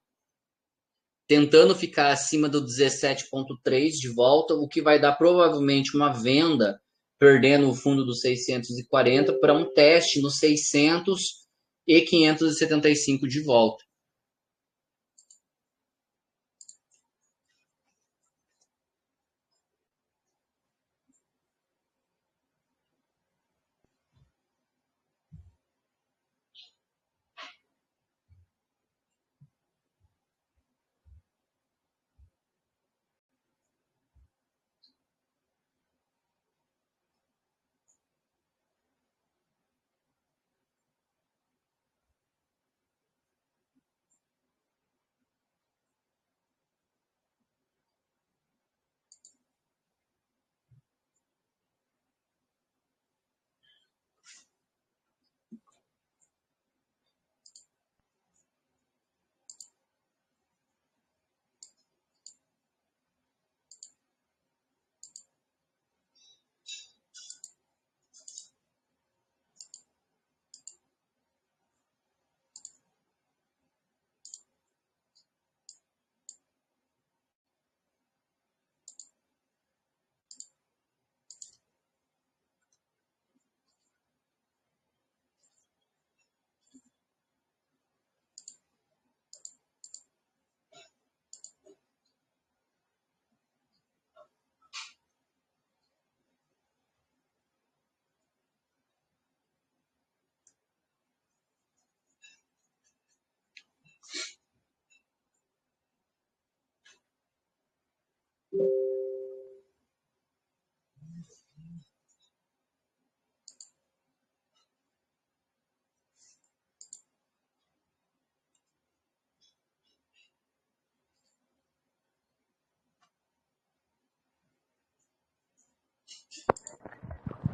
tentando ficar acima do 17,3 de volta, o que vai dar provavelmente uma venda, perdendo o fundo dos 640 para um teste no 600 e 575 de volta.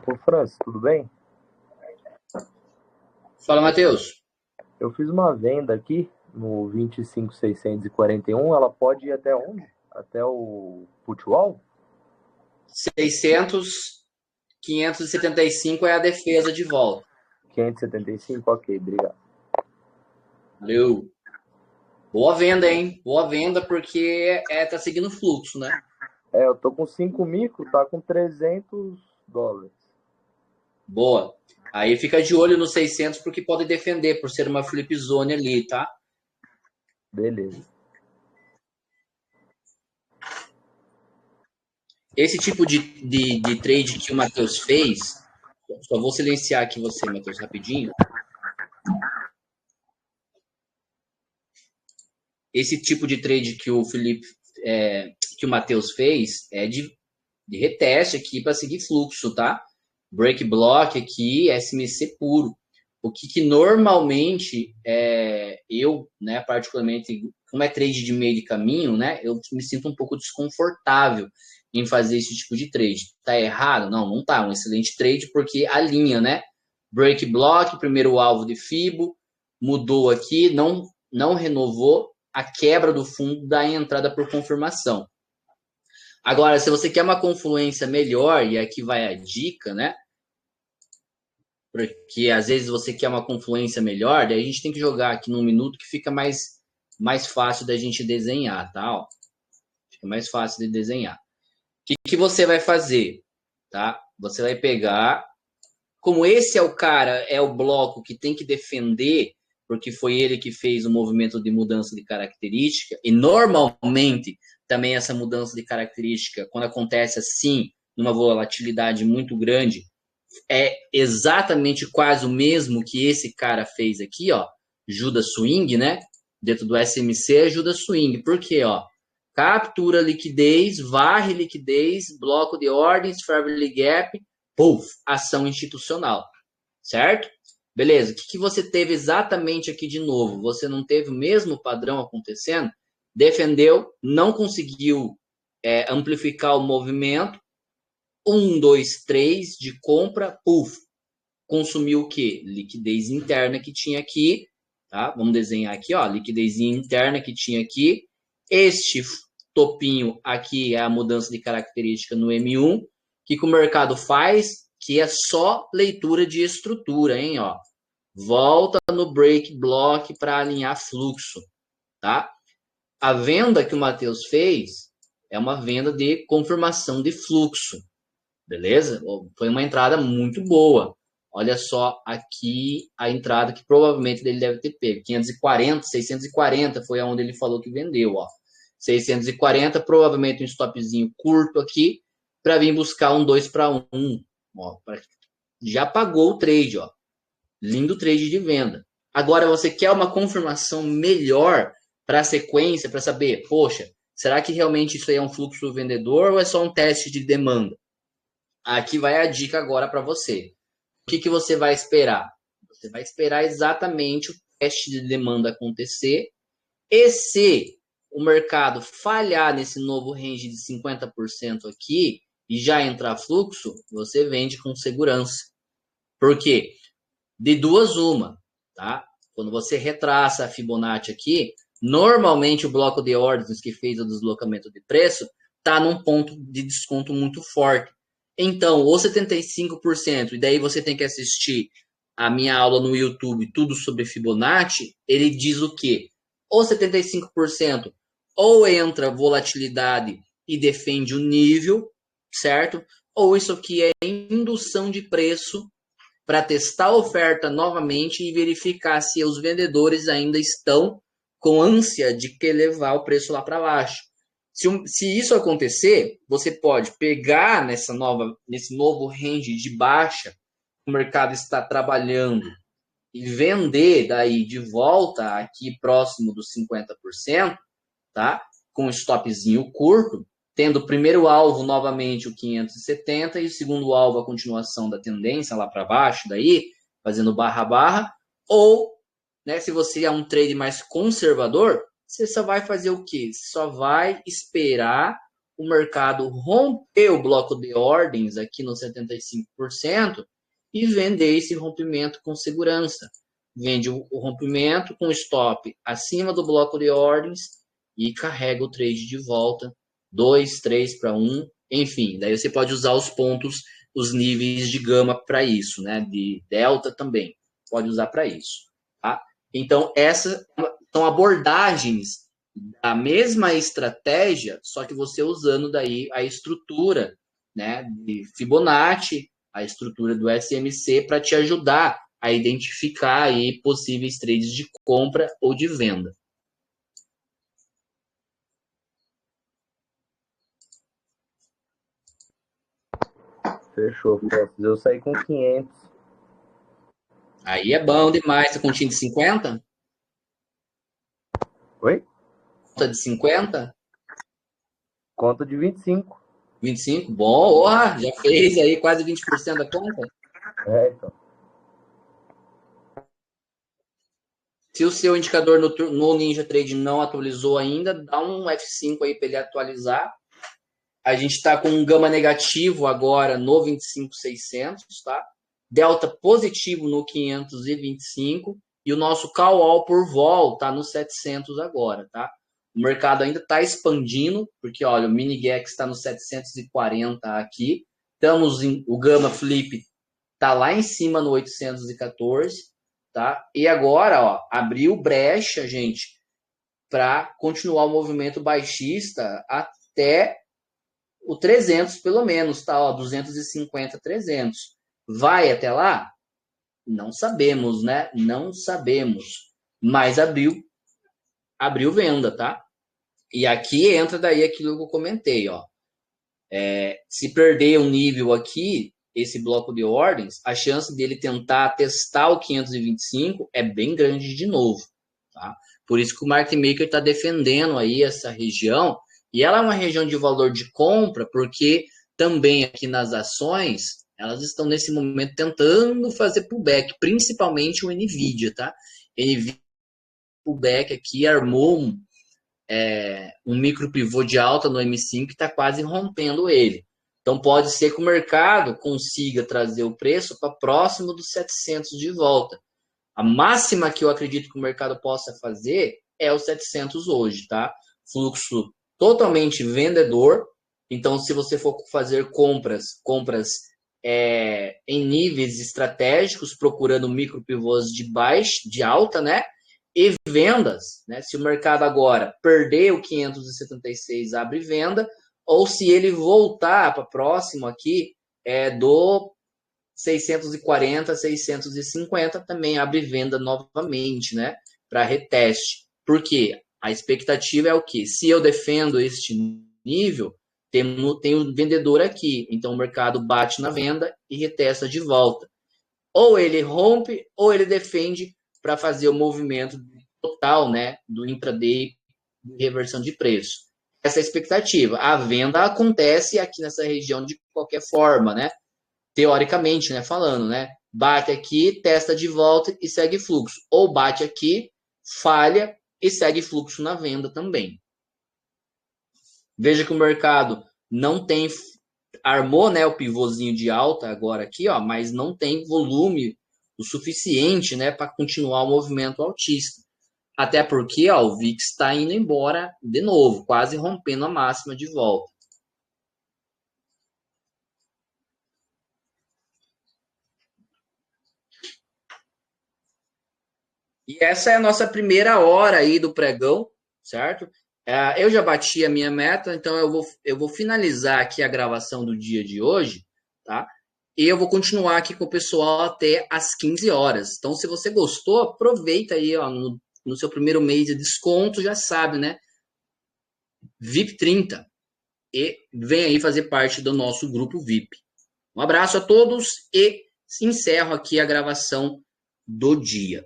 Ô, Francis, tudo bem? Fala, Matheus. Eu fiz uma venda aqui no 25.641. Ela pode ir até onde? Até o Putwall? 600, 575 é a defesa de volta. 575? Ok, obrigado. Valeu. Boa venda, hein? Boa venda, porque tá seguindo fluxo, né? Eu tô com 5 micro, tá com $300. Boa. Aí fica de olho no 600, porque pode defender, por ser uma flip zone ali, tá? Beleza. Esse tipo de trade que o Matheus fez, só vou silenciar aqui você, Matheus, rapidinho. Esse tipo de trade que o Felipe, que o Matheus fez, é de reteste aqui para seguir fluxo, tá? Break block aqui, SMC puro. O que normalmente eu, né, particularmente, como é trade de meio de caminho, né, eu me sinto um pouco desconfortável em fazer esse tipo de trade. Tá errado? Não, não tá. Um excelente trade porque a linha, né? Break block, primeiro alvo de Fibo, mudou aqui, não renovou, a quebra do fundo da entrada por confirmação. Agora, se você quer uma confluência melhor, e aqui vai a dica, né? Porque às vezes você quer uma confluência melhor, daí a gente tem que jogar aqui num minuto que fica mais fácil da gente desenhar, tá? Ó, fica mais fácil de desenhar. O que você vai fazer, tá? Você vai pegar, como esse é o cara, é o bloco que tem que defender, porque foi ele que fez o movimento de mudança de característica, e normalmente também essa mudança de característica, quando acontece assim, numa volatilidade muito grande, é exatamente quase o mesmo que esse cara fez aqui, ó, Judas Swing, né? Dentro do SMC é Judas Swing. Por quê, ó? Captura liquidez, varre liquidez, bloco de ordens, Fairly Gap, puff, ação institucional, certo? Beleza, o que você teve exatamente aqui de novo? Você não teve o mesmo padrão acontecendo? Defendeu, não conseguiu amplificar o movimento, 1, 2, 3 de compra, puff, consumiu o quê? Liquidez interna que tinha aqui, tá? Vamos desenhar aqui, ó, liquidez interna que tinha aqui. Este topinho aqui é a mudança de característica no M1. O que o mercado faz? Que é só leitura de estrutura, hein? Ó. Volta no break block para alinhar fluxo, tá? A venda que o Matheus fez é uma venda de confirmação de fluxo, beleza? Foi uma entrada muito boa. Olha só aqui a entrada que provavelmente ele deve ter pego. 540, 640 foi aonde ele falou que vendeu, ó. 640, provavelmente um stopzinho curto aqui, para vir buscar um 2 para 1. Ó, já pagou o trade, ó. Lindo trade de venda. Agora você quer uma confirmação melhor para a sequência, para saber, poxa, será que realmente isso aí é um fluxo vendedor ou é só um teste de demanda? Aqui vai a dica agora para você. O que você vai esperar? Você vai esperar exatamente o teste de demanda acontecer. E se o mercado falhar nesse novo range de 50% aqui e já entrar fluxo, você vende com segurança. Por quê? De duas uma, tá? Quando você retraça a Fibonacci aqui, normalmente o bloco de ordens que fez o deslocamento de preço está num ponto de desconto muito forte. Então, ou 75%, e daí você tem que assistir a minha aula no YouTube, tudo sobre Fibonacci, ele diz o quê? Ou 75%, ou entra volatilidade e defende o nível, certo? Ou isso aqui é indução de preço para testar a oferta novamente e verificar se os vendedores ainda estão com ânsia de que levar o preço lá para baixo. Se isso acontecer, você pode pegar nesse novo range de baixa que o mercado está trabalhando e vender daí de volta aqui próximo dos 50%, tá? Com um stopzinho curto, tendo o primeiro alvo novamente o 570 e o segundo alvo a continuação da tendência lá para baixo, daí fazendo barra, ou, né, se você é um trade mais conservador, você só vai fazer o quê? Só vai esperar o mercado romper o bloco de ordens aqui no 75% e vender esse rompimento com segurança. Vende o rompimento com stop acima do bloco de ordens e carrega o trade de volta, 2, 3 para 1, enfim, daí você pode usar os pontos, os níveis de gama para isso, né? De delta também, pode usar para isso, tá? Então, essas são abordagens da mesma estratégia, só que você usando daí a estrutura, né, de Fibonacci, a estrutura do SMC para te ajudar a identificar aí possíveis trades de compra ou de venda. Fechou, Félix. Eu saí com 500. Aí é bom demais. Você continha de 50? Oi? Conta de 50? Conta de 25. 25? Bom, já fez aí quase 20% da conta? Então. Se o seu indicador no NinjaTrade não atualizou ainda, dá um F5 aí para ele atualizar. A gente está com um gama negativo agora no 25.600, tá? Delta positivo no 525 e o nosso call all por vol tá no 700 agora, tá? O mercado ainda está expandindo, porque olha, o mini Gex está no 740 aqui. O Gama Flip tá lá em cima no 814, tá? E agora, ó, abriu brecha, gente, para continuar o movimento baixista até o 300 pelo menos, tá? Ó, 250, 300. Vai até lá? Não sabemos, né? Não sabemos. Mas abriu venda, tá? E aqui entra daí aquilo que eu comentei, ó. Se perder um nível aqui, esse bloco de ordens, a chance dele tentar testar o 525 é bem grande de novo, tá? Por isso que o market maker está defendendo aí essa região, e ela é uma região de valor de compra, porque também aqui nas ações, elas estão nesse momento tentando fazer pullback, principalmente o NVIDIA, tá? NVIDIA pullback aqui armou um micro pivô de alta no M5 que está quase rompendo ele. Então pode ser que o mercado consiga trazer o preço para próximo dos 700 de volta. A máxima que eu acredito que o mercado possa fazer é os 700 hoje, tá? Fluxo totalmente vendedor. Então, se você for fazer compras em níveis estratégicos, procurando micro pivôs de baixa, de alta, né? E vendas, né? Se o mercado agora perder o 576, abre venda, ou se ele voltar para próximo aqui do 640, 650, também abre venda novamente, né? Para reteste. Por quê? A expectativa é o quê? Se eu defendo este nível, tem o vendedor aqui. Então o mercado bate na venda e retesta de volta. Ou ele rompe, ou ele defende para fazer o movimento total, né? Do intraday de reversão de preço. Essa é a expectativa. A venda acontece aqui nessa região de qualquer forma, né? Teoricamente, né? Falando, né? Bate aqui, testa de volta e segue fluxo. Ou bate aqui, falha e segue fluxo na venda também. Veja que o mercado não tem, armou, né, o pivôzinho de alta agora aqui, ó, mas não tem volume o suficiente, né, para continuar o movimento altista. Até porque, ó, o VIX está indo embora de novo, quase rompendo a máxima de volta. E essa é a nossa primeira hora aí do pregão, certo? Eu já bati a minha meta, então eu vou finalizar aqui a gravação do dia de hoje, tá? E eu vou continuar aqui com o pessoal até às 15 horas. Então, se você gostou, aproveita aí, ó, no seu primeiro mês de desconto, já sabe, né? VIP 30. E vem aí fazer parte do nosso grupo VIP. Um abraço a todos e encerro aqui a gravação do dia.